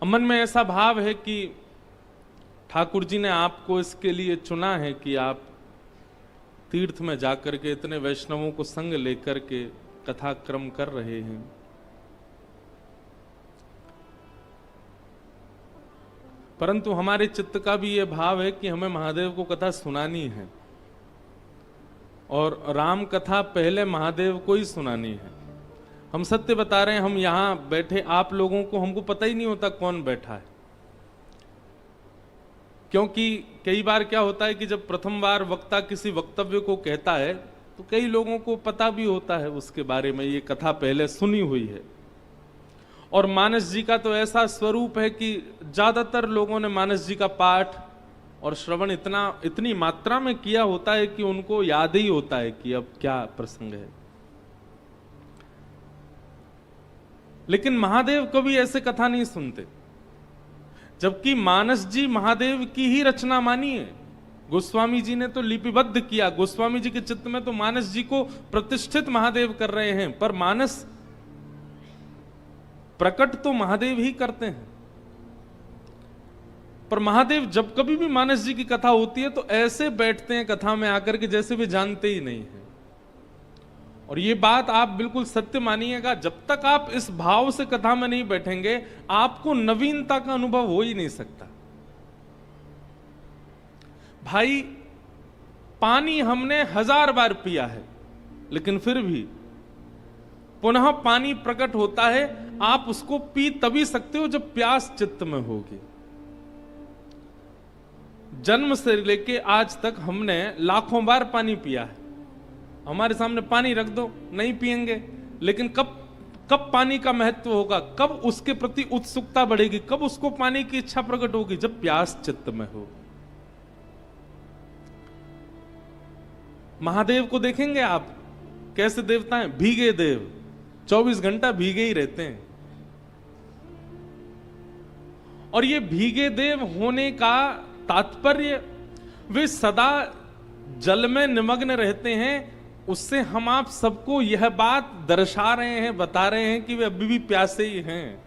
मन में ऐसा भाव है कि ठाकुर जी ने आपको इसके लिए चुना है कि आप तीर्थ में जाकर के इतने वैष्णवों को संग लेकर के कथा क्रम कर रहे हैं। परंतु हमारे चित्त का भी यह भाव है कि हमें महादेव को कथा सुनानी है, और राम कथा पहले महादेव को ही सुनानी है। हम सत्य बता रहे हैं, हम यहां बैठे आप लोगों को, हमको पता ही नहीं होता कौन बैठा है। क्योंकि कई बार क्या होता है कि जब प्रथम बार वक्ता किसी वक्तव्य को कहता है तो कई लोगों को पता भी होता है उसके बारे में, ये कथा पहले सुनी हुई है। और मानस जी का तो ऐसा स्वरूप है कि ज्यादातर लोगों ने मानस जी का पाठ और श्रवण इतनी मात्रा में किया होता है कि उनको याद ही होता है कि अब क्या प्रसंग है। लेकिन महादेव कभी ऐसे कथा नहीं सुनते, जबकि मानस जी महादेव की ही रचना मानी है। गोस्वामी जी ने तो लिपिबद्ध किया, गोस्वामी जी के चित्त में तो मानस जी को प्रतिष्ठित महादेव कर रहे हैं, पर मानस प्रकट तो महादेव ही करते हैं। पर महादेव जब कभी भी मानस जी की कथा होती है तो ऐसे बैठते हैं कथा में आकर के जैसे वे जानते ही नहीं है। और ये बात आप बिल्कुल सत्य मानिएगा, जब तक आप इस भाव से कथा में नहीं बैठेंगे आपको नवीनता का अनुभव हो ही नहीं सकता। भाई, पानी हमने 1000 बार पिया है, लेकिन फिर भी पुनः पानी प्रकट होता है। आप उसको पी तभी सकते हो जब प्यास चित्त में होगी। जन्म से लेके आज तक हमने लाखों बार पानी पिया है। हमारे सामने पानी रख दो, नहीं पिएंगे। लेकिन कब पानी का महत्व होगा, कब उसके प्रति उत्सुकता बढ़ेगी, कब उसको पाने की इच्छा प्रकट होगी? जब प्यास चित्त में हो। महादेव को देखेंगे आप, कैसे देवता हैं? भीगे देव, 24 घंटा भीगे ही रहते हैं। और ये भीगे देव होने का तात्पर्य, वे सदा जल में निमग्न रहते हैं। उससे हम आप सबको यह बात दर्शा रहे हैं, बता रहे हैं कि वे अभी भी प्यासे ही हैं।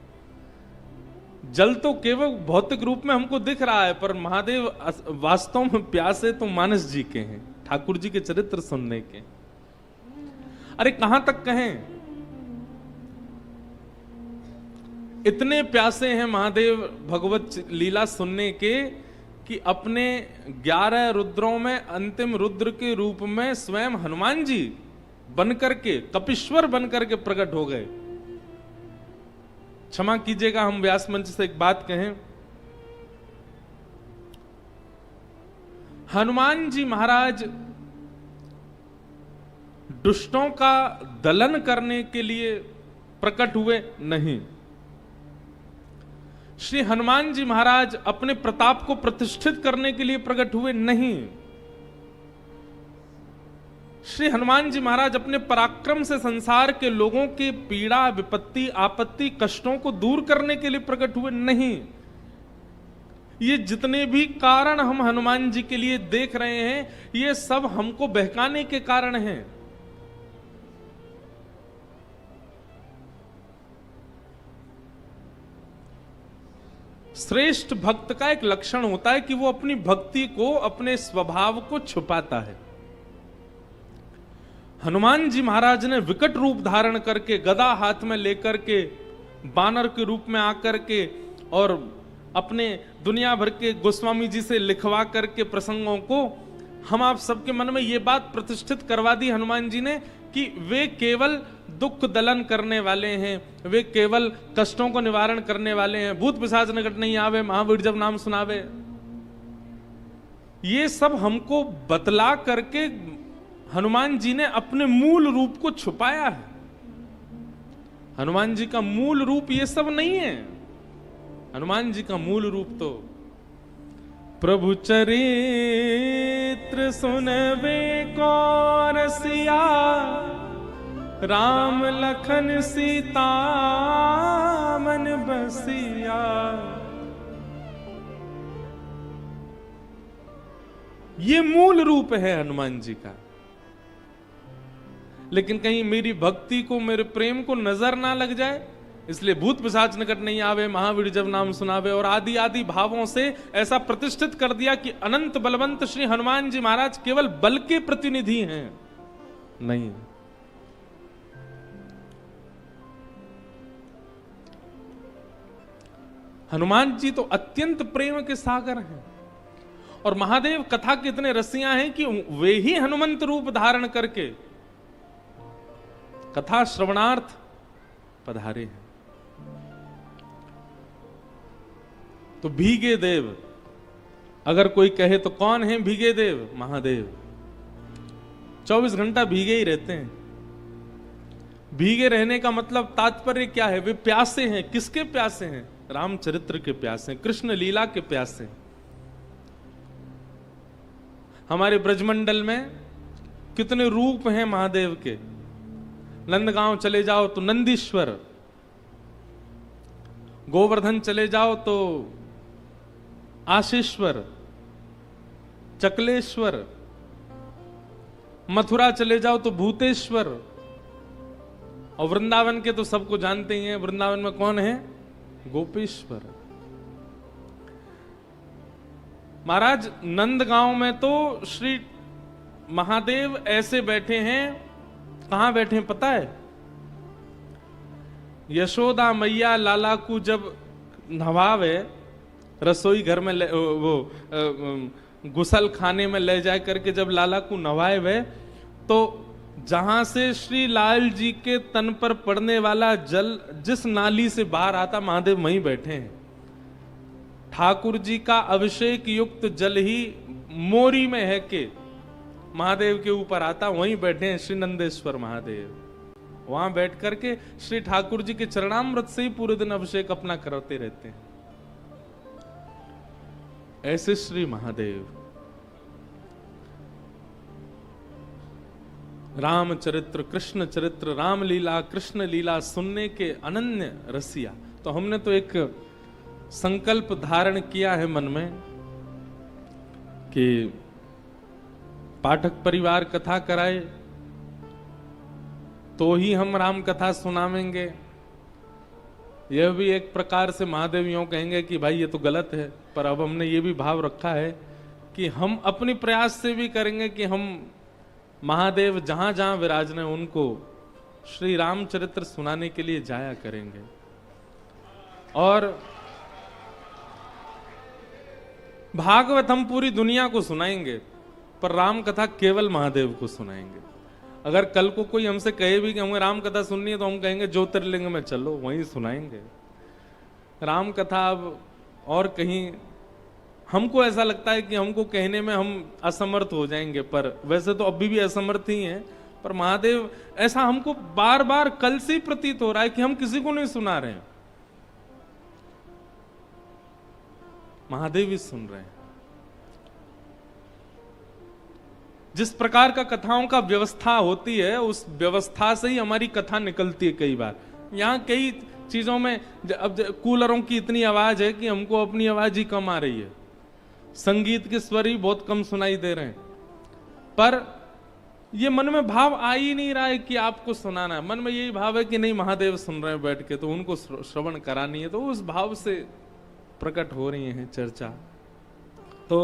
जल तो केवल भौतिक रूप में हमको दिख रहा है, पर महादेव वास्तव में प्यासे तो मानस जी के हैं, ठाकुर जी के चरित्र सुनने के। अरे कहां तक कहें, इतने प्यासे हैं महादेव भगवत लीला सुनने के कि अपने 11 रुद्रों में अंतिम रुद्र के रूप में स्वयं हनुमान जी बनकर के, कपीश्वर बनकर के प्रकट हो गए। क्षमा कीजिएगा, हम व्यास मंच से एक बात कहें। हनुमान जी महाराज दुष्टों का दलन करने के लिए प्रकट हुए नहीं। श्री हनुमान जी महाराज अपने प्रताप को प्रतिष्ठित करने के लिए प्रकट हुए नहीं। श्री हनुमान जी महाराज अपने पराक्रम से संसार के लोगों के पीड़ा, विपत्ति, आपत्ति, कष्टों को दूर करने के लिए प्रकट हुए नहीं। ये जितने भी कारण हम हनुमान जी के लिए देख रहे हैं, ये सब हमको बहकाने के कारण हैं। श्रेष्ठ भक्त का एक लक्षण होता है कि वो अपनी भक्ति को, अपने स्वभाव को छुपाता है। हनुमान जी महाराज ने विकट रूप धारण करके, गदा हाथ में लेकर के, बानर के रूप में आकर के, और अपने दुनिया भर के गोस्वामी जी से लिखवा करके प्रसंगों को हम आप सबके मन में ये बात प्रतिष्ठित करवा दी हनुमान जी ने कि वे केवल दुख दलन करने वाले हैं, वे केवल कष्टों को निवारण करने वाले हैं। भूत पिशाच निकट नहीं आवे, महावीर जब नाम सुनावे। ये सब हमको बतला करके हनुमान जी ने अपने मूल रूप को छुपाया है। हनुमान जी का मूल रूप ये सब नहीं है। हनुमान जी का मूल रूप तो प्रभु चरित्र सुनवे को रसिया, राम लखन सीता मन बसिया। ये मूल रूप है हनुमान जी का। लेकिन कहीं मेरी भक्ति को, मेरे प्रेम को नजर ना लग जाए, इसलिए भूत पिशाच निकट नहीं आवे, महावीर जब नाम सुनावे, और आदि आदि भावों से ऐसा प्रतिष्ठित कर दिया कि अनंत बलवंत श्री हनुमान जी महाराज केवल बल के प्रतिनिधि हैं, नहीं। हनुमान जी तो अत्यंत प्रेम के सागर हैं, और महादेव कथा के इतने रसिया हैं कि वे ही हनुमंत रूप धारण करके कथा श्रवणार्थ पधारे हैं। तो भीगे देव, अगर कोई कहे तो कौन है भीगे देव? महादेव 24 घंटा भीगे ही रहते हैं। भीगे रहने का मतलब तात्पर्य क्या है? वे प्यासे हैं। किसके प्यासे हैं? रामचरित्र के प्यासे हैं, कृष्ण लीला के प्यासे हैं। हमारे ब्रजमंडल में कितने रूप हैं महादेव के। नंदगांव चले जाओ तो नंदीश्वर, गोवर्धन चले जाओ तो आशीश्वर, चकलेश्वर, मथुरा चले जाओ तो भूतेश्वर, और वृंदावन के तो सबको जानते ही हैं। वृंदावन में कौन है? गोपेश्वर। महाराज नंदगांव में तो श्री महादेव ऐसे बैठे हैं। कहां बैठे हैं पता है? यशोदा मैया लाला को जब नवावे, रसोई घर में गुसल खाने में ले जाए करके जब लाला को नवाए वे, तो जहां से श्री लाल जी के तन पर पड़ने वाला जल जिस नाली से बाहर आता, महादेव वहीं बैठे हैं। ठाकुर जी का अभिषेक युक्त जल ही मोरी में है के महादेव के ऊपर आता, वहीं बैठे हैं श्री नंदेश्वर महादेव। वहां बैठ करके श्री ठाकुर जी के चरणामृत से ही पूरे दिन अभिषेक अपना करते रहते हैं। ऐसे श्री महादेव रामचरित्र, कृष्ण चरित्र, रामलीला, कृष्ण लीला सुनने के अनन्य रसिया। तो हमने तो एक संकल्प धारण किया है मन में कि पाठक परिवार कथा कराए तो ही हम राम कथा सुनावेंगे। यह भी एक प्रकार से महादेव यूं कहेंगे कि भाई ये तो गलत है, पर अब हमने ये भी भाव रखा है कि हम अपने प्रयास से भी करेंगे कि हम महादेव जहां जहां विराजने उनको श्री रामचरित्र सुनाने के लिए जाया करेंगे। और भागवत हम पूरी दुनिया को सुनाएंगे, पर राम कथा केवल महादेव को सुनाएंगे। अगर कल को कोई हमसे कहे भी कि हमें राम कथा सुननी है, तो हम कहेंगे ज्योतिर्लिंग में चलो, वहीं सुनाएंगे राम कथा। अब और कहीं हमको ऐसा लगता है कि हमको कहने में हम असमर्थ हो जाएंगे, पर वैसे तो अभी भी असमर्थ ही हैं। पर महादेव, ऐसा हमको बार बार कल से ही प्रतीत हो रहा है कि हम किसी को नहीं सुना रहे हैं, महादेव ही सुन रहे हैं। जिस प्रकार का कथाओं का व्यवस्था होती है, उस व्यवस्था से ही हमारी कथा निकलती है। कई बार यहाँ कई चीजों में अब कूलरों की इतनी आवाज है कि हमको अपनी आवाज ही कम आ रही है, संगीत के स्वर ही बहुत कम सुनाई दे रहे हैं, पर ये मन में भाव आ ही नहीं रहा है कि आपको सुनाना है। मन में यही भाव है कि नहीं, महादेव सुन रहे हैं बैठ के, तो उनको श्रवण करानी है। तो उस भाव से प्रकट हो रही है चर्चा। तो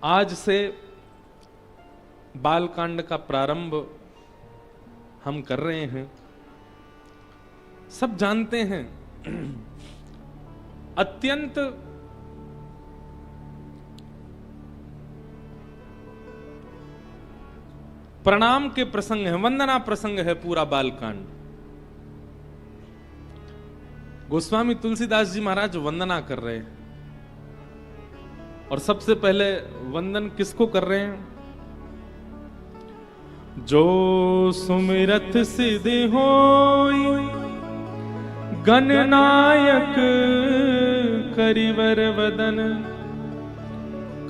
आज से बालकांड का प्रारंभ हम कर रहे हैं। सब जानते हैं अत्यंत प्रणाम के प्रसंग है, वंदना प्रसंग है पूरा बालकांड। गोस्वामी तुलसीदास जी महाराज वंदना कर रहे हैं, और सबसे पहले वंदन किसको कर रहे हैं? जो सुमिरत सिद्धि होई गणनायक करिवर वदन,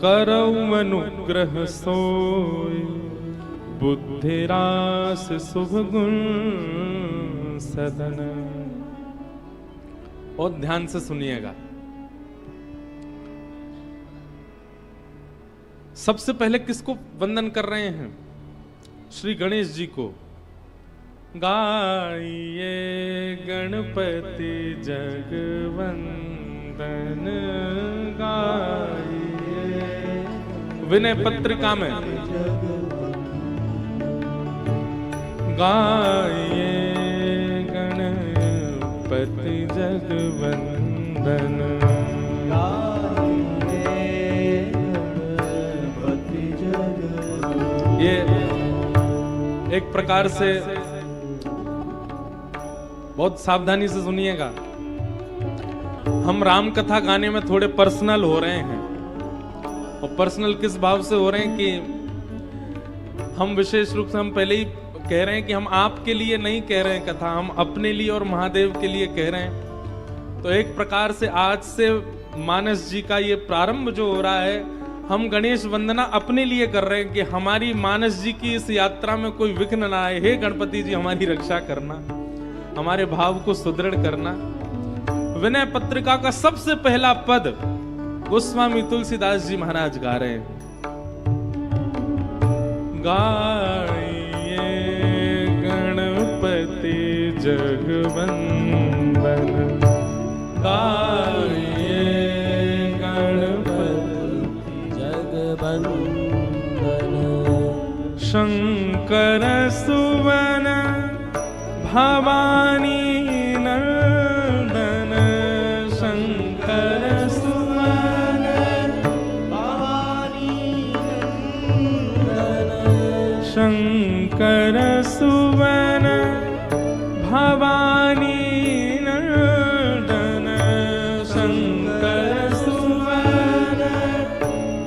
करऊ अनुग्रह सोई बुद्धि रास शुभ गुण सदन। और ध्यान से सुनिएगा। सबसे पहले किसको वंदन कर रहे हैं? श्री गणेश जी को। गाइए गणपति जगवंदन गाइए, विनय पत्रिका में गाइए गणपति जगवंदन गाइए गणपति जगवंदन। ये एक प्रकार से बहुत सावधानी से सुनिएगा, हम राम कथा गाने में थोड़े पर्सनल हो रहे हैं। और पर्सनल किस भाव से हो रहे हैं कि हम विशेष रूप से हम पहले ही कह रहे हैं कि हम आपके लिए नहीं कह रहे हैं कथा, हम अपने लिए और महादेव के लिए कह रहे हैं। तो एक प्रकार से आज से मानस जी का ये प्रारंभ जो हो रहा है, हम गणेश वंदना अपने लिए कर रहे हैं कि हमारी मानस जी की इस यात्रा में कोई विघ्न ना आए। हे गणपति जी हमारी रक्षा करना, हमारे भाव को सुदृढ़ करना। विनय पत्रिका का सबसे पहला पद गोस्वामी तुलसीदास जी महाराज गा रहे हैं। गाइए गणपति जगवंदन गाइए गणपति जगवंदन, शंकर सुवन भवानी नंदन, शंकर सुवन भवानी नंदन, शंकर सुवन भवानी नंदन, शंकर सुवन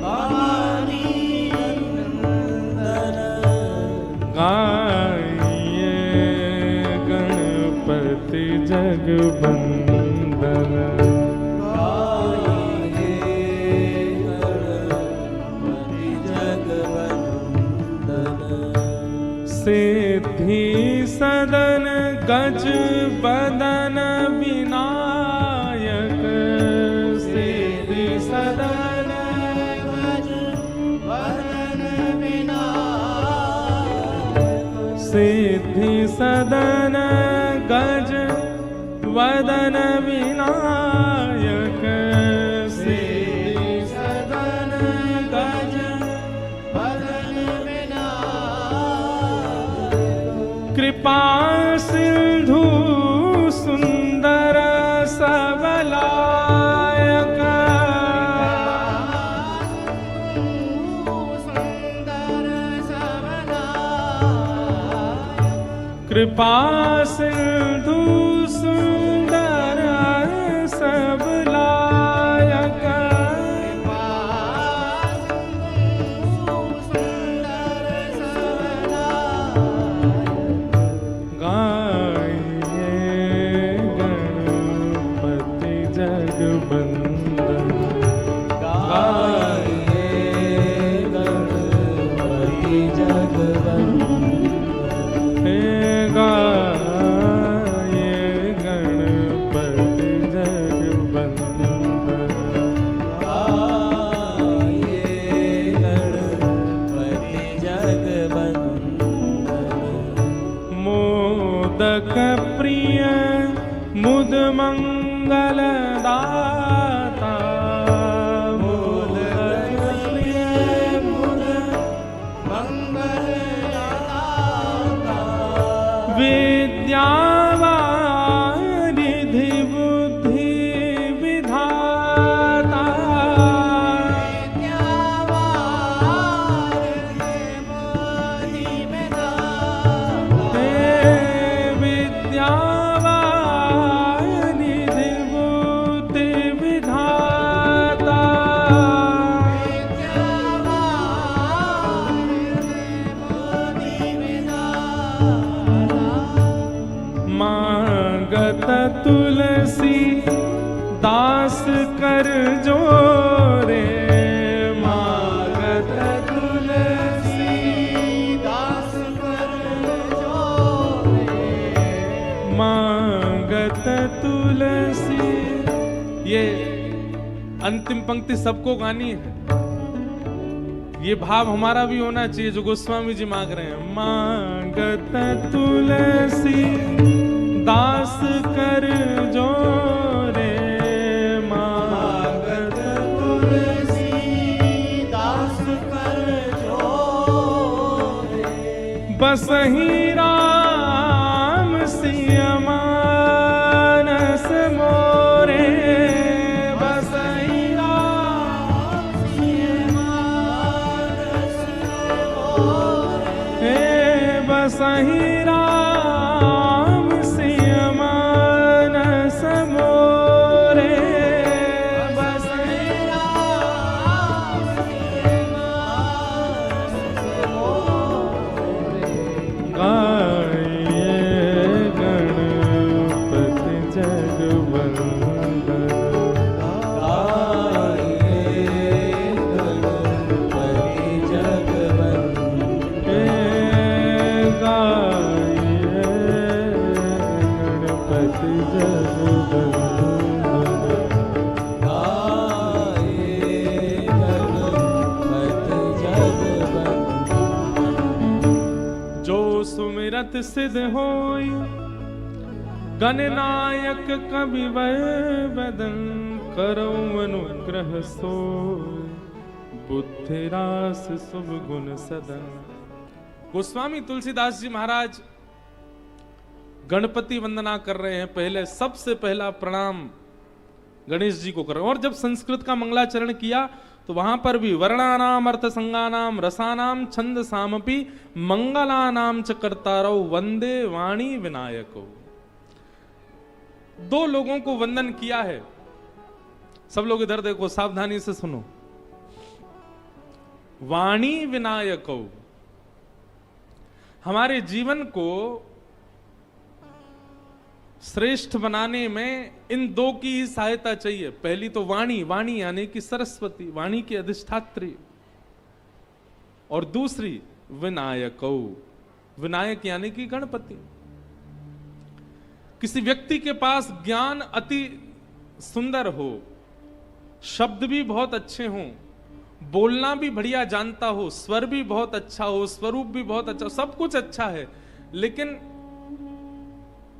भवानी नंदन। जगवंदन गाइए गणपति जगवंदन, सिद्धि सदन गज बदन विनायक, सिद्धि सदन गज बदन विनायक, सिद्धि सदन गज वदन विनायक, सिद्धि सदन गज वदन विनायक, कृपा सिंधु सुंदर सबलायक, कृपा सिंधु सुंदर सबलायक, गाइए गणपति जगवंदन गाइए गणपति जगवंदन, गाइए गणपति जगवंदन, गाइए गणपति जगवंदन, मोदक प्रिय मुद मंगल दाता, मोदक प्रिय मुद मंगल विद्यावारिधि बुद्धि विधाता, विद्यावारिधि बुद्धि विधाता, मांगत तुलसी दास कर जोरे, मांगत तुलसी दास कर जोरे, मांगत तुलसी। ये अंतिम पंक्ति सबको गानी है। ये भाव हमारा भी होना चाहिए जो गोस्वामी जी मांग रहे हैं। मांगत तुलसी दास कर जोरे, मांगत तुलसी दास कर जोरे, बसहि राम सिय मानस मोरे, बसहि राम सिय मानस मोरे, बसहि राम सिय मानस मोरे, बसहि राम सिय मानस मोरे, गाये गणपति जगवंदन, गाये गणपति जगवंदन, गाये गणपति जगवंदन। गाये गणपति जगवंदन। जो सुमिरत सिद्ध होई, गणनायक कविवर बदन, करो अनुग्रह सोई, बुद्धि रास शुभ गुण सदन। गोस्वामी तुलसीदास जी महाराज गणपति वंदना कर रहे हैं। पहले सबसे पहला प्रणाम गणेश जी को कर रहे हैं। और जब संस्कृत का मंगलाचरण किया तो वहां पर भी वर्णानाम अर्थ संगानाम रसानाम छंद सामपि मंगलानाम च कर्तारौ वंदे वाणी विनायको। दो लोगों को वंदन किया है। सब लोग इधर देखो, सावधानी से सुनो। वाणी विनायको, हमारे जीवन को श्रेष्ठ बनाने में इन दो की ही सहायता चाहिए। पहली तो वाणी, वाणी यानी कि सरस्वती, वाणी की अधिष्ठात्री, और दूसरी विनायको, विनायक यानी कि गणपति। किसी व्यक्ति के पास ज्ञान अति सुंदर हो, शब्द भी बहुत अच्छे हों, बोलना भी बढ़िया जानता हो, स्वर भी बहुत अच्छा हो, स्वरूप भी बहुत अच्छा हो, सब कुछ अच्छा है, लेकिन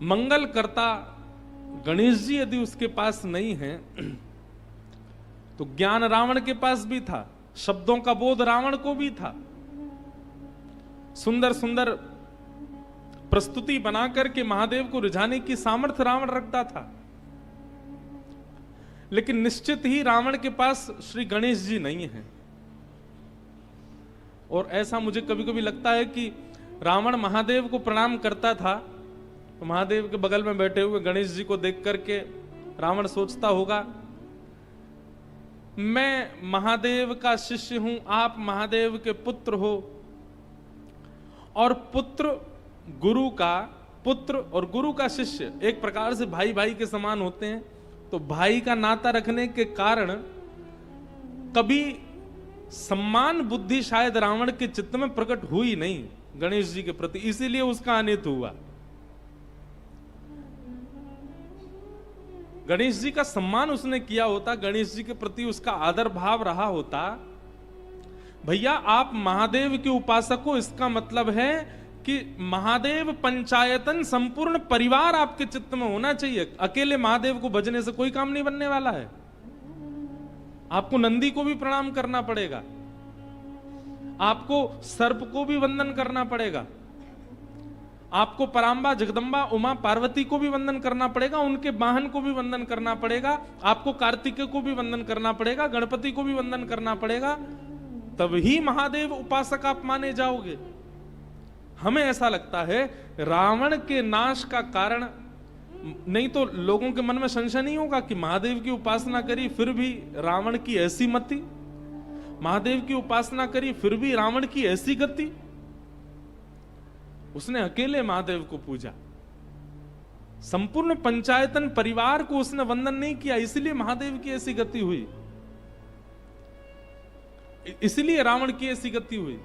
मंगल करता गणेश जी यदि उसके पास नहीं है तो ज्ञान रावण के पास भी था, शब्दों का बोध रावण को भी था, सुंदर सुंदर प्रस्तुति बना करके महादेव को रिझाने की सामर्थ्य रावण रखता था, लेकिन निश्चित ही रावण के पास श्री गणेश जी नहीं है। और ऐसा मुझे कभी कभी लगता है कि रावण महादेव को प्रणाम करता था तो महादेव के बगल में बैठे हुए गणेश जी को देख करके रावण सोचता होगा, मैं महादेव का शिष्य हूं, आप महादेव के पुत्र हो, और पुत्र गुरु का, पुत्र और गुरु का शिष्य एक प्रकार से भाई भाई के समान होते हैं, तो भाई का नाता रखने के कारण कभी सम्मान बुद्धि शायद रावण के चित्त में प्रकट हुई नहीं गणेश जी के प्रति, इसीलिए उसका अनित हुआ। गणेश जी का सम्मान उसने किया होता, गणेश जी के प्रति उसका आदर भाव रहा होता, भैया आप महादेव के उपासक हो, इसका मतलब है कि महादेव पंचायतन संपूर्ण परिवार आपके चित्त में होना चाहिए। अकेले महादेव को भजने से कोई काम नहीं बनने वाला है। आपको नंदी को भी प्रणाम करना पड़ेगा, आपको सर्प को भी वंदन करना पड़ेगा, आपको परांबा जगदंबा उमा पार्वती को भी वंदन करना पड़ेगा, उनके वाहन को भी वंदन करना पड़ेगा, आपको कार्तिकेय को भी वंदन करना पड़ेगा, गणपति को भी वंदन करना पड़ेगा, तब ही महादेव उपासक आप माने जाओगे। हमें ऐसा लगता है रावण के नाश का कारण, नहीं तो लोगों के मन में संशय नहीं होगा कि महादेव की उपासना करी फिर भी रावण की ऐसी मति, महादेव की उपासना करी फिर भी रावण की ऐसी गति। उसने अकेले महादेव को पूजा, संपूर्ण पंचायतन परिवार को उसने वंदन नहीं किया, इसलिए महादेव की ऐसी गति हुई, इसलिए रावण की ऐसी गति हुई।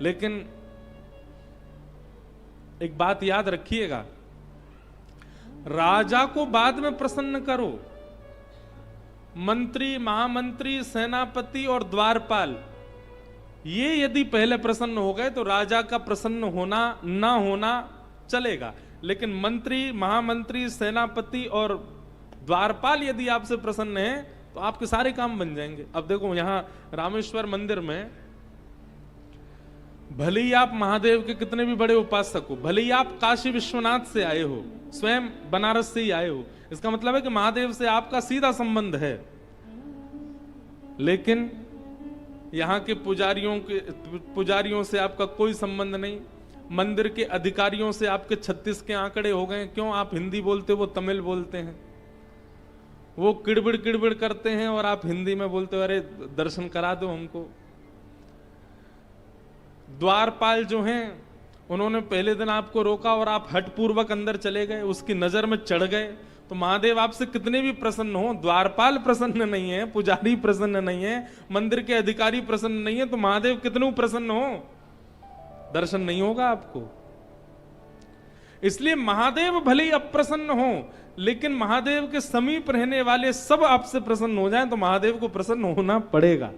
लेकिन एक बात याद रखिएगा, राजा को बाद में प्रसन्न करो, मंत्री, महामंत्री, सेनापति और द्वारपाल, ये यदि पहले प्रसन्न हो गए तो राजा का प्रसन्न होना ना होना चलेगा, लेकिन मंत्री, महामंत्री, सेनापति और द्वारपाल यदि आपसे प्रसन्न हैं तो आपके सारे काम बन जाएंगे। अब देखो यहां रामेश्वर मंदिर में भले ही आप महादेव के कितने भी बड़े उपासक हो, भले ही आप काशी विश्वनाथ से आए हो, स्वयं बनारस से ही आए हो, इसका मतलब है कि महादेव से आपका सीधा संबंध है, लेकिन यहां के पुजारियों से आपका कोई संबंध नहीं, मंदिर के अधिकारियों से आपके 36 के आंकड़े हो गए। क्यों? आप हिंदी बोलते हो, वो तमिल बोलते हैं, वो किड़बिड़ किड़बिड़ करते हैं और आप हिंदी में बोलते हो अरे दर्शन करा दो हमको। द्वारपाल जो हैं उन्होंने पहले दिन आपको रोका और आप हठपूर्वक अंदर चले गए, उसकी नजर में चढ़ गए, तो महादेव आपसे कितने भी प्रसन्न हो, द्वारपाल प्रसन्न नहीं है, पुजारी प्रसन्न नहीं है, मंदिर के अधिकारी प्रसन्न नहीं है, तो महादेव कितने प्रसन्न हो, दर्शन नहीं होगा आपको। इसलिए महादेव भले ही अप्रसन्न हो, लेकिन महादेव के समीप रहने वाले सब आपसे प्रसन्न हो जाएं तो महादेव को प्रसन्न होना पड़ेगा।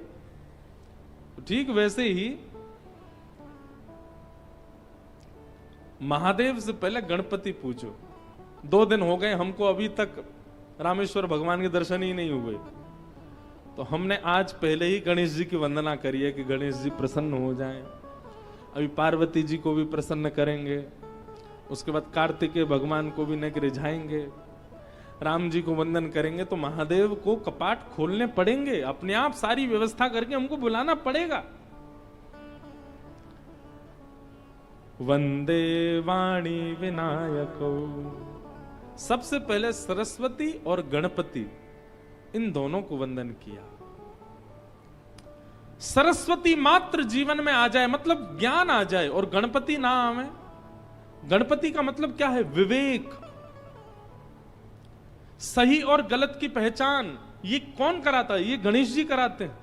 ठीक वैसे ही महादेव से पहले गणपति पूजो। 2 दिन हो गए हमको अभी तक रामेश्वर भगवान के दर्शन ही नहीं हुए, तो हमने आज पहले ही गणेश जी की वंदना करी है कि गणेश जी प्रसन्न हो जाएं। अभी पार्वती जी को भी प्रसन्न करेंगे, उसके बाद कार्तिकेय भगवान को भी नग रिझाएंगे, राम जी को वंदन करेंगे, तो महादेव को कपाट खोलने पड़ेंगे, अपने आप सारी व्यवस्था करके हमको बुलाना पड़ेगा। वंदे वाणी विनायको, सबसे पहले सरस्वती और गणपति इन दोनों को वंदन किया। सरस्वती मात्र जीवन में आ जाए मतलब ज्ञान आ जाए, और गणपति ना आवे। गणपति का मतलब क्या है? विवेक, सही और गलत की पहचान। ये कौन कराता है? ये गणेश जी कराते हैं।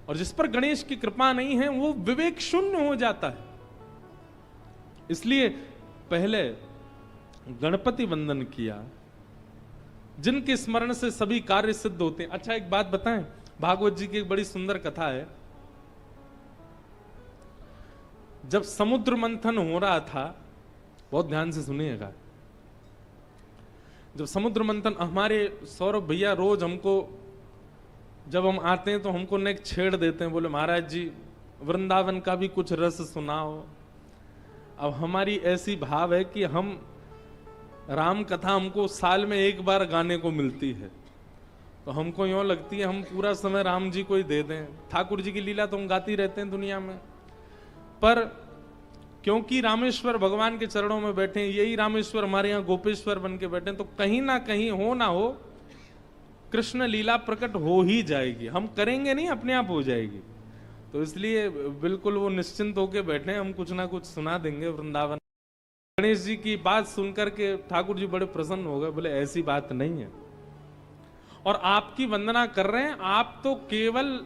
और जिस पर गणेश की कृपा नहीं है वो विवेक शून्य हो जाता है। इसलिए पहले गणपति वंदन किया, जिनके स्मरण से सभी कार्य सिद्ध होते हैं। अच्छा एक बात बताएं, भागवत जी की एक बड़ी सुंदर कथा है। जब समुद्र मंथन हो रहा था, बहुत ध्यान से सुनिएगा, जब समुद्र मंथन, हमारे सौरभ भैया रोज हमको जब हम आते हैं तो हमको नेक छेड़ देते हैं, बोले महाराज जी वृंदावन का भी कुछ रस सुनाओ। अब हमारी ऐसी भाव है कि हम राम कथा हमको साल में एक बार गाने को मिलती है, तो हमको यूं लगती है हम पूरा समय राम जी को ही दे दें। ठाकुर जी की लीला तो हम गाती रहते हैं दुनिया में, पर क्योंकि रामेश्वर भगवान के चरणों में बैठे, यही रामेश्वर हमारे यहाँ गोपेश्वर बन के बैठे, तो कहीं ना कहीं हो ना हो कृष्ण लीला प्रकट हो ही जाएगी। हम करेंगे नहीं, अपने आप हो जाएगी। तो इसलिए बिल्कुल वो निश्चिंत होके बैठे, हम कुछ ना कुछ सुना देंगे वृंदावन। गणेश जी की बात सुनकर के ठाकुर जी बड़े प्रसन्न हो गए, बोले ऐसी बात नहीं है, और आपकी वंदना कर रहे हैं, आप तो केवल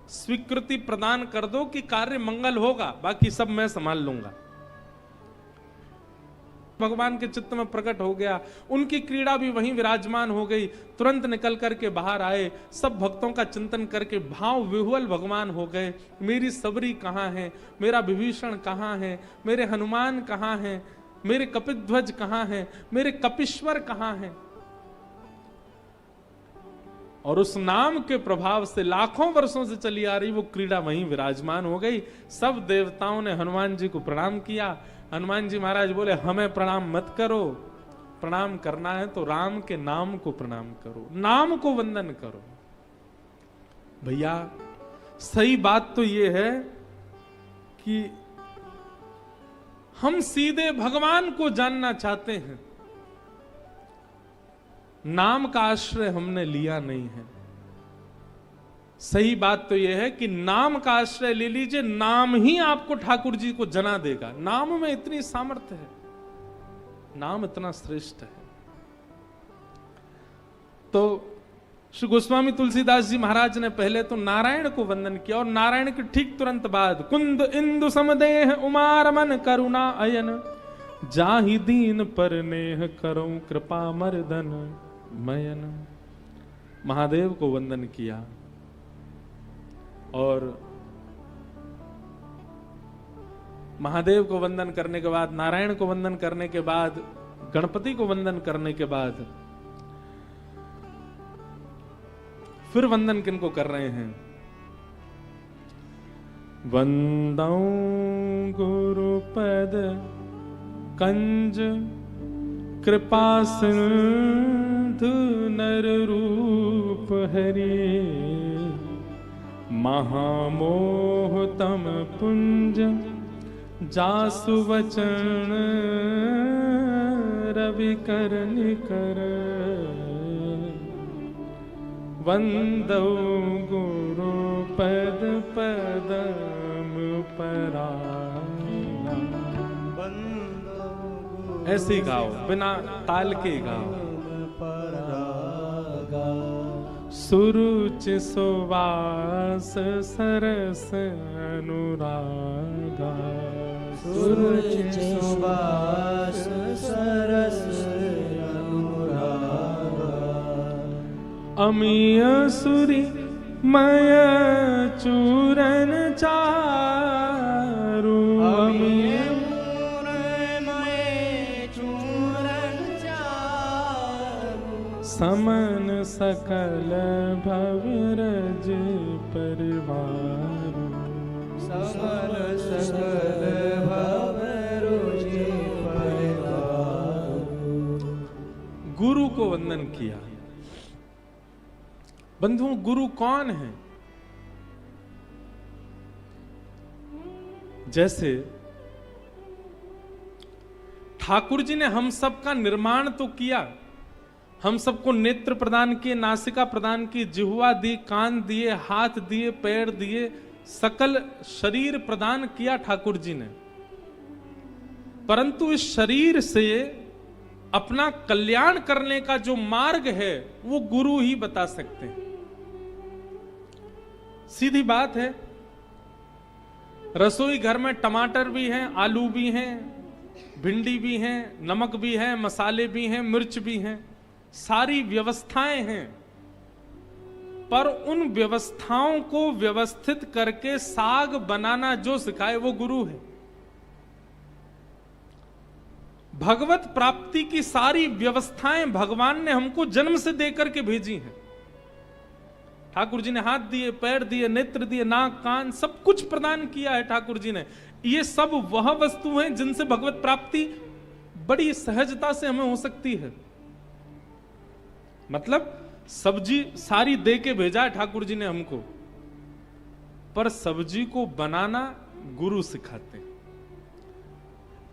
स्वीकृति प्रदान कर दो कि कार्य मंगल होगा, बाकी सब मैं संभाल लूंगा। भगवान के चित्त में प्रकट हो गया, उनकी क्रीड़ा भी वहीं विराजमान हो गई। तुरंत निकल करके बाहर आए, सब भक्तों का चिंतन करके भाव विह्वल भगवान हो गए। मेरी सबरी कहाँ है, मेरा विभीषण कहाँ है, मेरे हनुमान कहाँ है, मेरे कपिध्वज कहाँ है, मेरे कपीश्वर कहाँ है। और उस नाम के प्रभाव से लाखों वर्षों से चली आ रही वो क्रीड़ा वहीं विराजमान हो गई। सब देवताओं ने हनुमान जी को प्रणाम किया। हनुमान जी महाराज बोले हमें प्रणाम मत करो, प्रणाम करना है तो राम के नाम को प्रणाम करो, नाम को वंदन करो। भैया सही बात तो ये है कि हम सीधे भगवान को जानना चाहते हैं, नाम का आश्रय हमने लिया नहीं है। सही बात तो यह है कि नाम का आश्रय ले लीजिए, नाम ही आपको ठाकुर जी को जना देगा। नाम में इतनी सामर्थ्य है, नाम इतना श्रेष्ठ है। तो श्री गोस्वामी तुलसीदास जी महाराज ने पहले तो नारायण को वंदन किया, और नारायण के ठीक तुरंत बाद कुंद इंदु समदेह उमार मन करुणा अयन, जाहि दीन पर नेह करो कृपा मर्दन। मयन महादेव को वंदन किया और महादेव को वंदन करने के बाद, नारायण को वंदन करने के बाद, गणपति को वंदन करने के बाद फिर वंदन किनको कर रहे हैं? वंदौ गुरुपद कंज कृपा सिंधु नर रूप हरि महामोह तम पुंज जासु वचन रवि कर निकर वंदौ गुरु पद पदम परागा। ऐसे ही गाओ, बिना ताल के गाओ। सुरुचि सुवास सरस अनुरागा। सुरुचि सुवास सरस अनुरागा। अमीय सुरी मय चूरन चारु। अमीय मय चूरन चारु। समन सकल भवरज परिवार। समन सकल भवरज परिवार। गुरु को वंदन किया। बंधुओं, गुरु कौन है? जैसे ठाकुर जी ने हम सब का निर्माण तो किया, हम सबको नेत्र प्रदान किए, नासिका प्रदान की, जिह्वा दी, कान दिए, हाथ दिए, पैर दिए, सकल शरीर प्रदान किया ठाकुर जी ने। परंतु इस शरीर से अपना कल्याण करने का जो मार्ग है वो गुरु ही बता सकते हैं। सीधी बात है, रसोई घर में टमाटर भी हैं, आलू भी हैं, भिंडी भी हैं, नमक भी है, मसाले भी हैं, मिर्च भी हैं, सारी व्यवस्थाएं हैं, पर उन व्यवस्थाओं को व्यवस्थित करके साग बनाना जो सिखाए वो गुरु है। भगवत प्राप्ति की सारी व्यवस्थाएं भगवान ने हमको जन्म से देकर के भेजी हैं। ठाकुर जी ने हाथ दिए, पैर दिए, नेत्र दिए, नाक, कान, सब कुछ प्रदान किया है ठाकुर जी ने। ये सब वह वस्तु हैं जिनसे भगवत प्राप्ति बड़ी सहजता से हमें हो सकती है। मतलब सब्जी सारी दे के भेजा है ठाकुर जी ने हमको, पर सब्जी को बनाना गुरु सिखाते हैं।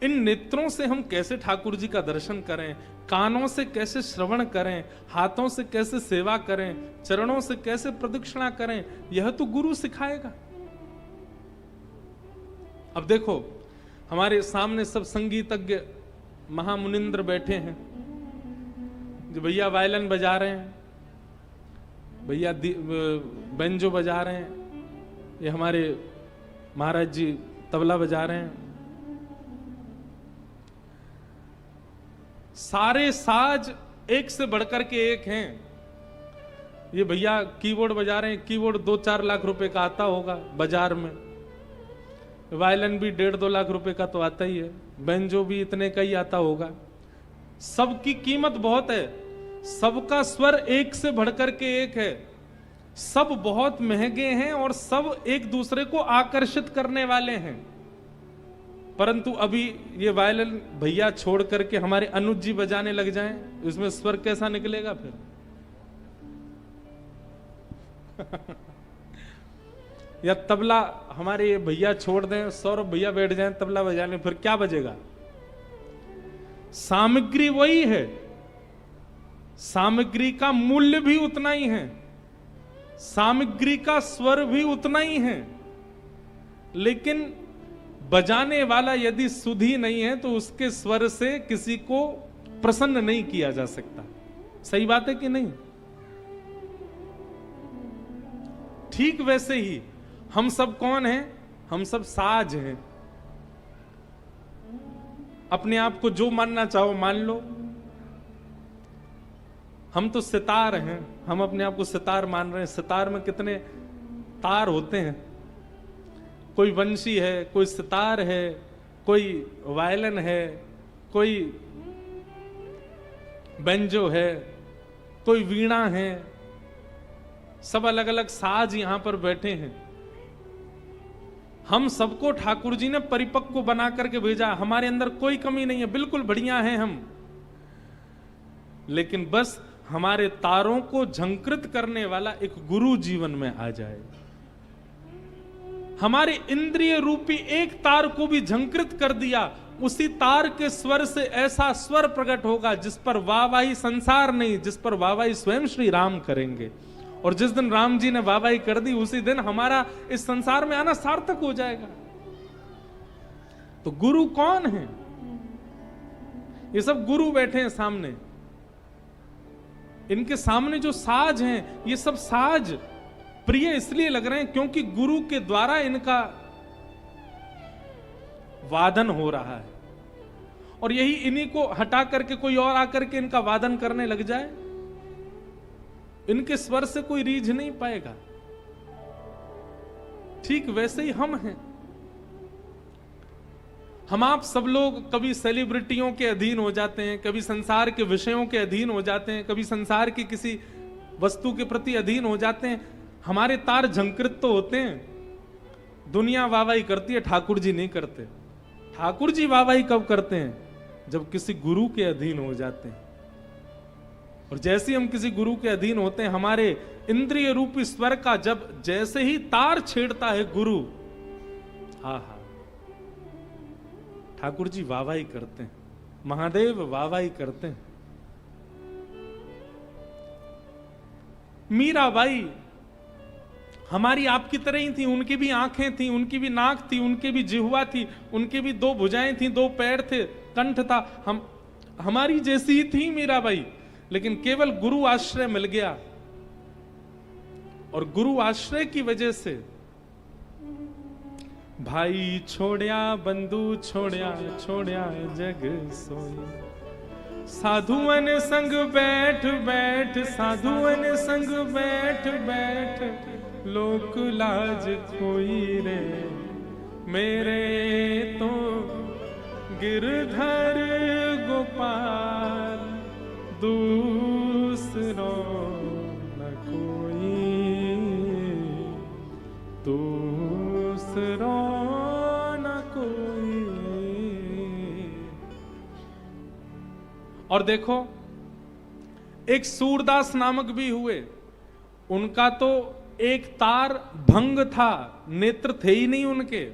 इन नेत्रों से हम कैसे ठाकुर जी का दर्शन करें, कानों से कैसे श्रवण करें, हाथों से कैसे सेवा करें, चरणों से कैसे प्रदक्षिणा करें, यह तो गुरु सिखाएगा। अब देखो, हमारे सामने सब संगीतज्ञ महामुनिंद्र बैठे हैं, जो भैया वायलिन बजा रहे हैं, भैया बेंजो बजा रहे हैं, ये हमारे महाराज जी तबला बजा रहे हैं। सारे साज एक से बढ़कर के एक हैं। ये भैया कीबोर्ड बजा रहे हैं, कीबोर्ड 2-4 लाख रुपए का आता होगा बाजार में। वायलिन भी 1.5-2 लाख रुपए का तो आता ही है, बेंजो भी इतने का ही आता होगा। सबकी कीमत बहुत है, सबका स्वर एक से बढ़कर के एक है, सब बहुत महंगे हैं और सब एक दूसरे को आकर्षित करने वाले हैं। परंतु अभी ये वायलिन भैया छोड़ करके हमारे अनुज जी बजाने लग जाएं, इसमें स्वर कैसा निकलेगा फिर? या तबला हमारे ये भैया छोड़ दें, सौरभ भैया बैठ जाएं तबला बजाने, फिर क्या बजेगा? सामग्री वही है, सामग्री का मूल्य भी उतना ही है, सामग्री का स्वर भी उतना ही है, लेकिन बजाने वाला यदि सुधी नहीं है तो उसके स्वर से किसी को प्रसन्न नहीं किया जा सकता। सही बात है कि नहीं? ठीक वैसे ही हम सब कौन हैं? हम सब साज हैं। अपने आप को जो मानना चाहो मान लो। हम तो सितार हैं, हम अपने आप को सितार मान रहे हैं। सितार में कितने तार होते हैं, कोई बंशी है, कोई सितार है, कोई वायलिन है, कोई बेंजो है, कोई वीणा है, सब अलग अलग साज यहां पर बैठे हैं। हम सबको ठाकुर जी ने परिपक्व बना करके भेजा, हमारे अंदर कोई कमी नहीं है, बिल्कुल बढ़िया हैं हम। लेकिन बस हमारे तारों को झंकृत करने वाला एक गुरु जीवन में आ जाए। हमारे इंद्रिय रूपी एक तार को भी झंकृत कर दिया, उसी तार के स्वर से ऐसा स्वर प्रकट होगा जिस पर वाहवाही संसार नहीं, जिस पर वाहवाही स्वयं श्री राम करेंगे। और जिस दिन राम जी ने वाहवाही कर दी, उसी दिन हमारा इस संसार में आना सार्थक हो जाएगा। तो गुरु कौन है? ये सब गुरु बैठे हैं सामने। इनके सामने जो साज हैं, ये सब साज प्रिय इसलिए लग रहे हैं क्योंकि गुरु के द्वारा इनका वादन हो रहा है। और यही इन्हीं को हटा करके कोई और आकर के इनका वादन करने लग जाए, इनके स्वर से कोई रीझ नहीं पाएगा। ठीक वैसे ही हम हैं। हम आप सब लोग कभी सेलिब्रिटियों के अधीन हो जाते हैं, कभी संसार के विषयों के अधीन हो जाते हैं, कभी संसार की किसी वस्तु के प्रति अधीन हो जाते हैं। हमारे तार झंकृत तो होते हैं, दुनिया वाहवाही करती है, ठाकुर जी नहीं करते। ठाकुर जी वाहवाही कब करते हैं? जब किसी गुरु के अधीन हो जाते हैं। और जैसे हम किसी गुरु के अधीन होते हैं, हमारे इंद्रिय रूपी स्वर का जब जैसे ही तार छेड़ता है गुरु, हा हा, ठाकुर जी वाहवाही करते हैं, महादेव वाहवाही करते हैं। मीराबाई हमारी आपकी तरह ही थी, उनकी भी आंखें थी, उनकी भी नाक थी, उनकी भी जिह्वा थी, उनकी भी 2 भुजाएं थी, 2 पैर थे, कंठ था। हमारी जैसी ही थी मीराबाई, लेकिन केवल गुरु आश्रय मिल गया। और गुरु आश्रय की वजह से भाई छोड़या बंधु छोड़या छोड़या जग सोई, साधुअन संग बैठ बैठ साधुअन संग बैठ बैठ, लोक लाज खोई रे मेरे तो गिरधर गोपाल, दूसरो न कोई, दूसरो न कोई। और देखो, एक सूरदास नामक भी हुए, उनका तो एक तार भंग था, नेत्र थे ही नहीं उनके।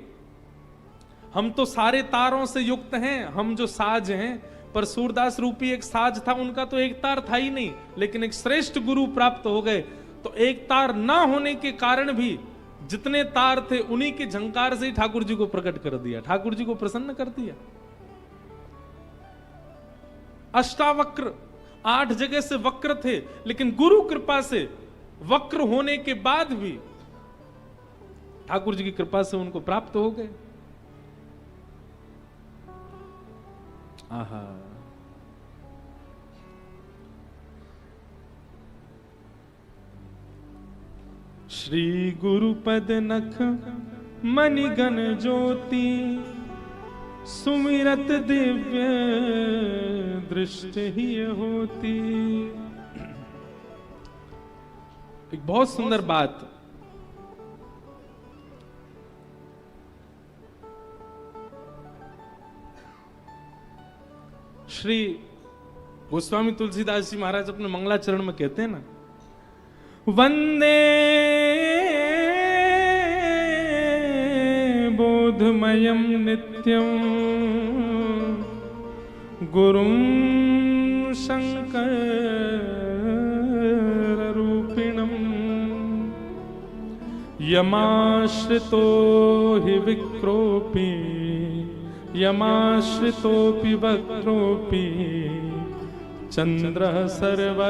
हम तो सारे तारों से युक्त हैं, हम जो साज हैं, पर सूरदास रूपी एक साज था, उनका तो एक तार था ही नहीं। लेकिन एक श्रेष्ठ गुरु प्राप्त हो गए, तो एक तार ना होने के कारण भी जितने तार थे उन्हीं के झंकार से ही ठाकुर जी को प्रकट कर दिया, ठाकुर जी को प्रसन्न कर दिया। अष्टावक्र 8 जगह से वक्र थे, लेकिन गुरु कृपा से वक्र होने के बाद भी ठाकुर जी की कृपा से उनको प्राप्त हो गए। आहा, श्री गुरुपद नख मणिगण ज्योति, सुमिरत दिव्य दृष्टि ही होती। एक बहुत सुंदर बात, श्री गोस्वामी तुलसीदास जी महाराज अपने मंगलाचरण में कहते हैं ना, वंदे बोधमयं नित्यं गुरुं शंकर रूपिणं, यमाश्रितो हि विक्रोपी यमाश्रितोऽपि वक्रोऽपि चंद्रः सर्वत्र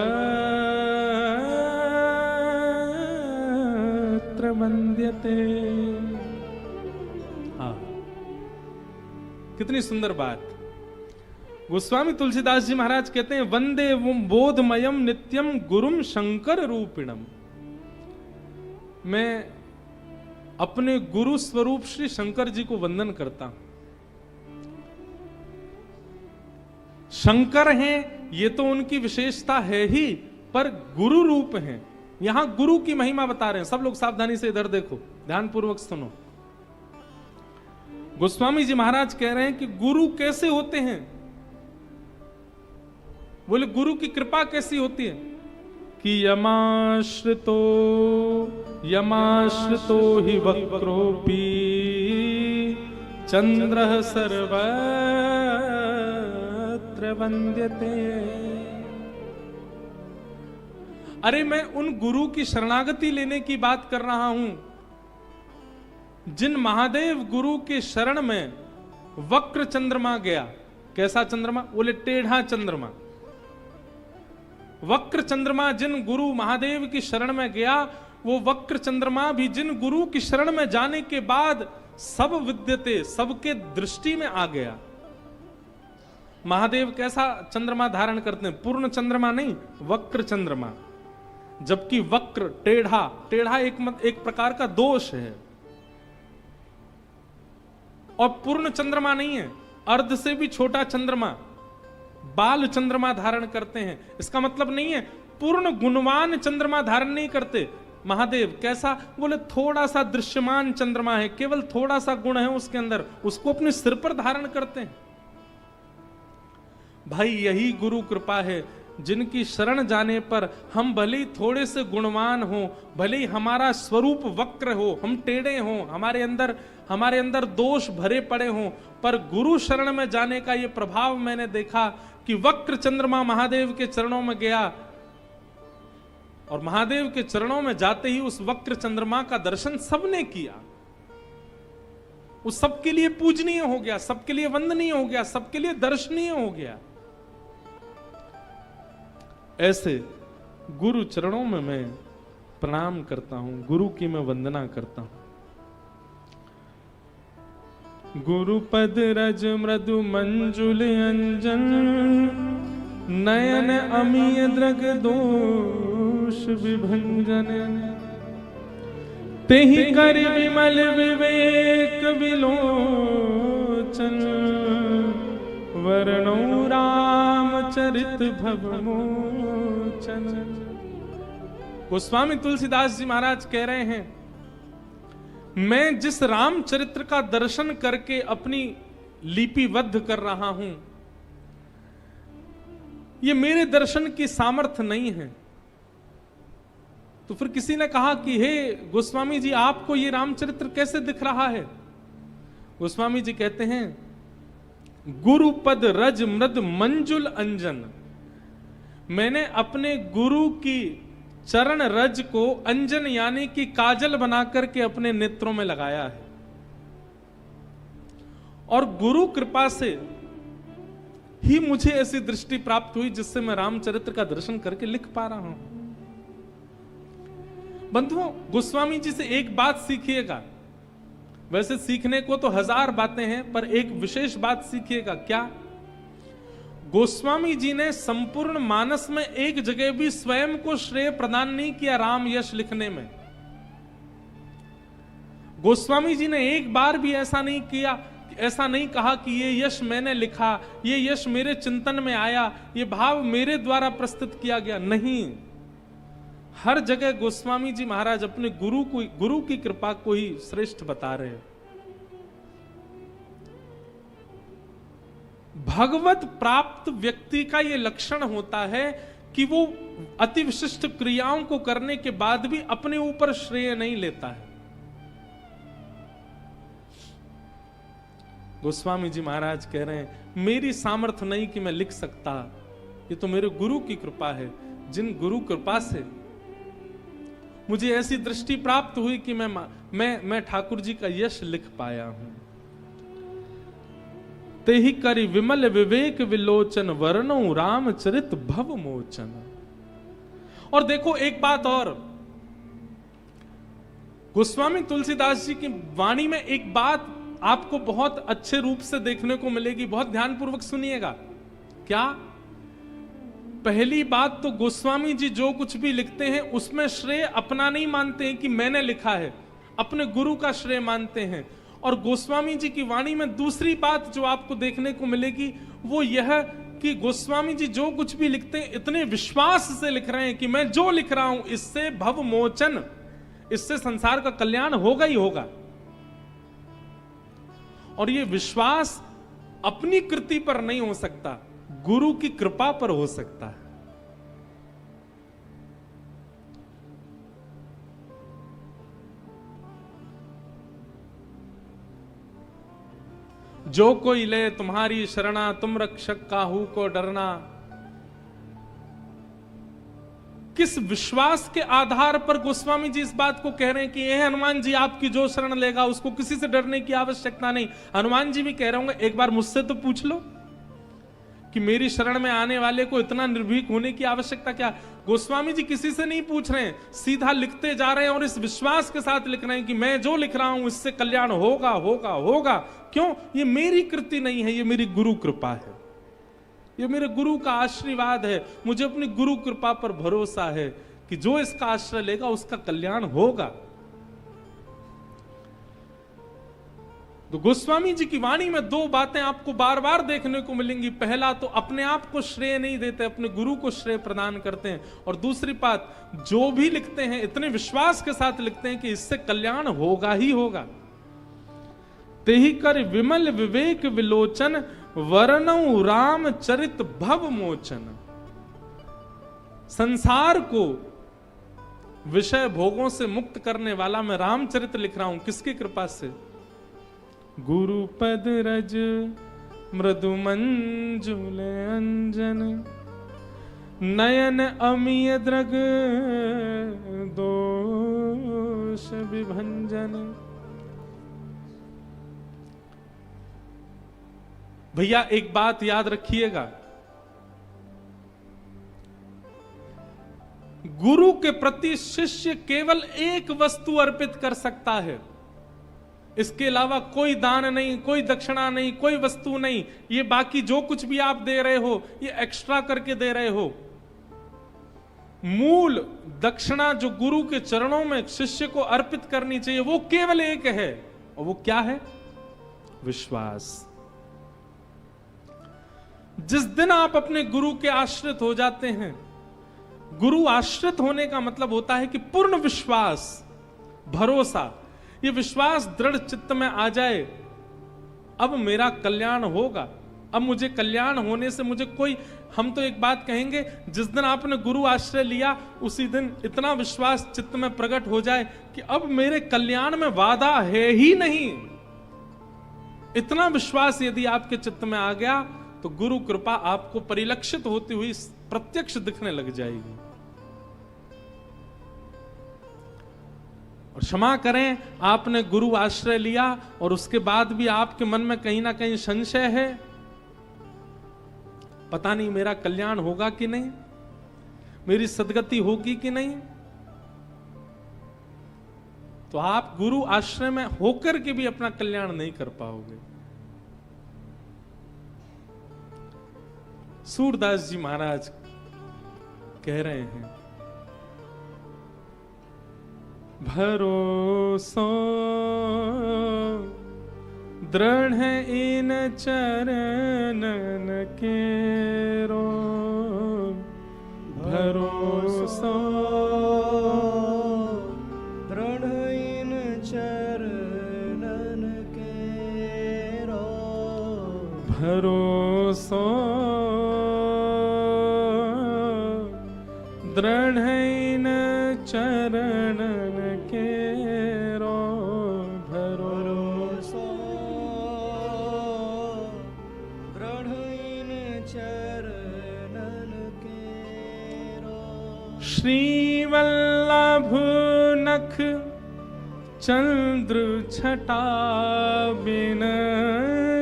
वन्द्यते। हाँ, कितनी सुंदर बात। गोस्वामी तुलसीदास जी महाराज कहते हैं वंदे बोधमयम नित्यम गुरुम शंकर रूपिणम। मैं अपने गुरु स्वरूप श्री शंकर जी को वंदन करता हूं। शंकर हैं ये तो उनकी विशेषता है ही, पर गुरु रूप हैं। यहां गुरु की महिमा बता रहे हैं। सब लोग सावधानी से इधर देखो, ध्यानपूर्वक सुनो। गोस्वामी जी महाराज कह रहे हैं कि गुरु कैसे होते हैं। बोले गुरु की कृपा कैसी होती है कि यमाश्रितो हि वक्रोपी चंद्रः सर्वत्र वंद्यते। अरे मैं उन गुरु की शरणागति लेने की बात कर रहा हूं जिन महादेव गुरु के शरण में वक्र चंद्रमा गया। कैसा चंद्रमा? बोले टेढ़ा चंद्रमा। वक्र चंद्रमा जिन गुरु महादेव की शरण में गया, वो वक्र चंद्रमा भी जिन गुरु की शरण में जाने के बाद सब विद्यते, सबके दृष्टि में आ गया। महादेव कैसा चंद्रमा धारण करते हैं? पूर्ण चंद्रमा नहीं, वक्र चंद्रमा। जबकि वक्र टेढ़ा एक प्रकार का दोष है, और पूर्ण चंद्रमा नहीं है, अर्ध से भी छोटा चंद्रमा, बाल चंद्रमा धारण करते हैं। इसका मतलब नहीं है पूर्ण गुणवान चंद्रमा धारण नहीं करते महादेव। कैसा? बोले थोड़ा सा दृश्यमान चंद्रमा है, केवल थोड़ा सा गुण है उसके अंदर, उसको अपने सिर पर धारण करते हैं। भाई यही गुरु कृपा है, जिनकी शरण जाने पर हम भले ही थोड़े से गुणवान हो, भले ही हमारा स्वरूप वक्र हो, हम टेढ़े हो, हमारे अंदर दोष भरे पड़े हो, पर गुरु शरण में जाने का ये प्रभाव मैंने देखा कि वक्र चंद्रमा महादेव के चरणों में गया, और महादेव के चरणों में जाते ही उस वक्र चंद्रमा का दर्शन सबने किया। उस सबके लिए पूजनीय हो गया, सबके लिए वंदनीय हो गया, सबके लिए दर्शनीय हो गया। ऐसे गुरु चरणों में मैं प्रणाम करता हूं, गुरु की मैं वंदना करता हूं। गुरु पद रज मृदु मंजुल अंजन, नयन अमीय द्रग दोष विभंजन, तेहि कर विमल विवेक विलोचन, वर्णो रामचरित भवमोचन। गोस्वामी तुलसीदास जी महाराज कह रहे हैं, मैं जिस रामचरित्र का दर्शन करके अपनी लिपिबद्ध कर रहा हूं, ये मेरे दर्शन की सामर्थ्य नहीं है। तो फिर किसी ने कहा कि हे गोस्वामी जी, आपको ये रामचरित्र कैसे दिख रहा है? गोस्वामी जी कहते हैं, गुरुपद रज मृद मंजुल अंजन, मैंने अपने गुरु की चरण रज को अंजन यानी कि काजल बनाकर के अपने नेत्रों में लगाया है, और गुरु कृपा से ही मुझे ऐसी दृष्टि प्राप्त हुई जिससे मैं रामचरित्र का दर्शन करके लिख पा रहा हूं। बंधुओं, गोस्वामी जी से एक बात सीखिएगा। वैसे सीखने को तो 1000 बातें हैं, पर एक विशेष बात सीखिएगा। क्या? गोस्वामी जी ने संपूर्ण मानस में एक जगह भी स्वयं को श्रेय प्रदान नहीं किया राम यश लिखने में। गोस्वामी जी ने एक बार भी ऐसा नहीं किया, ऐसा नहीं कहा कि ये यश मैंने लिखा, ये यश मेरे चिंतन में आया, ये भाव मेरे द्वारा प्रस्तुत किया गया। नहीं, हर जगह गोस्वामी जी महाराज अपने गुरु की कृपा को ही श्रेष्ठ बता रहे हैं। भगवत प्राप्त व्यक्ति का यह लक्षण होता है कि वो अति विशिष्ट क्रियाओं को करने के बाद भी अपने ऊपर श्रेय नहीं लेता है। गोस्वामी जी महाराज कह रहे हैं, मेरी सामर्थ्य नहीं कि मैं लिख सकता, ये तो मेरे गुरु की कृपा है। जिन गुरु कृपा से मुझे ऐसी दृष्टि प्राप्त हुई कि मैं ठाकुर जी का यश लिख पाया हूं। तेहि करि विमल विवेक विलोचन, वर्णो रामचरित भव मोचन। और देखो एक बात और, गोस्वामी तुलसीदास जी की वाणी में एक बात आपको बहुत अच्छे रूप से देखने को मिलेगी। बहुत ध्यानपूर्वक सुनिएगा। क्या? पहली बात तो गोस्वामी जी जो कुछ भी लिखते हैं उसमें श्रेय अपना नहीं मानते हैं कि मैंने लिखा है, अपने गुरु का श्रेय मानते हैं। और गोस्वामी जी की वाणी में दूसरी बात जो आपको देखने को मिलेगी वो यह कि गोस्वामी जी जो कुछ भी लिखते हैं इतने विश्वास से लिख रहे हैं कि मैं जो लिख रहा हूं इससे भव मोचन, इससे संसार का कल्याण होगा ही होगा। और ये विश्वास अपनी कृति पर नहीं हो सकता, गुरु की कृपा पर हो सकता है। जो कोई ले तुम्हारी शरणा, तुम रक्षक काहू को डरना। किस विश्वास के आधार पर गोस्वामी जी इस बात को कह रहे हैं कि ये हनुमान जी आपकी जो शरण लेगा उसको किसी से डरने की आवश्यकता नहीं। हनुमान जी भी कह रहे होंगे एक बार मुझसे तो पूछ लो कि मेरी शरण में आने वाले को इतना निर्भीक होने की आवश्यकता क्या। गोस्वामी जी किसी से नहीं पूछ रहे हैं, सीधा लिखते जा रहे हैं और इस विश्वास के साथ लिख रहे हैं कि मैं जो लिख रहा हूं इससे कल्याण होगा होगा होगा। क्यों? ये मेरी कृति नहीं है, ये मेरी गुरु कृपा है, ये मेरे गुरु का आशीर्वाद है। मुझे अपनी गुरु कृपा पर भरोसा है कि जो इसका आश्रय लेगा उसका कल्याण होगा। तो गोस्वामी जी की वाणी में दो बातें आपको बार बार देखने को मिलेंगी। पहला तो अपने आप को श्रेय नहीं देते, अपने गुरु को श्रेय प्रदान करते हैं। और दूसरी बात, जो भी लिखते हैं इतने विश्वास के साथ लिखते हैं कि इससे कल्याण होगा ही होगा। तेहि कर विमल विवेक विलोचन, वर्णौ राम चरित भव मोचन। संसार को विषय भोगों से मुक्त करने वाला मैं रामचरित लिख रहा हूं, किसकी कृपा से? गुरु पद रज मृदु मंजुल अंजन, नयन अमीय द्रग दोष विभंजन। भैया एक बात याद रखिएगा, गुरु के प्रति शिष्य केवल एक वस्तु अर्पित कर सकता है, इसके अलावा कोई दान नहीं, कोई दक्षिणा नहीं, कोई वस्तु नहीं। ये बाकी जो कुछ भी आप दे रहे हो ये एक्स्ट्रा करके दे रहे हो। मूल दक्षिणा जो गुरु के चरणों में शिष्य को अर्पित करनी चाहिए वो केवल एक है, और वो क्या है? विश्वास। जिस दिन आप अपने गुरु के आश्रित हो जाते हैं, गुरु आश्रित होने का मतलब होता है कि पूर्ण विश्वास, भरोसा, ये विश्वास दृढ़ चित्त में आ जाए, अब मेरा कल्याण होगा, अब मुझे कल्याण होने से मुझे कोई, हम तो एक बात कहेंगे, जिस दिन आपने गुरु आश्रय लिया उसी दिन इतना विश्वास चित्त में प्रकट हो जाए कि अब मेरे कल्याण में वादा है ही नहीं। इतना विश्वास यदि आपके चित्त में आ गया तो गुरु कृपा आपको परिलक्षित होती हुई प्रत्यक्ष दिखने लग जाएगी। और क्षमा करें, आपने गुरु आश्रय लिया और उसके बाद भी आपके मन में कहीं ना कहीं संशय है, पता नहीं मेरा कल्याण होगा कि नहीं, मेरी सदगति होगी कि नहीं, तो आप गुरु आश्रय में होकर के भी अपना कल्याण नहीं कर पाओगे। सूरदास जी महाराज कह रहे हैं, भरोसो दृढ़ है इन चरणन केरो, भरोसो दृढ़ इन चरणन केरो, भरोसो दृढ़ इन चरणन केरो, भरोसो दृढ़ इन चरणन केरो। श्री वल्लभ नख चंद्र छटा बिन,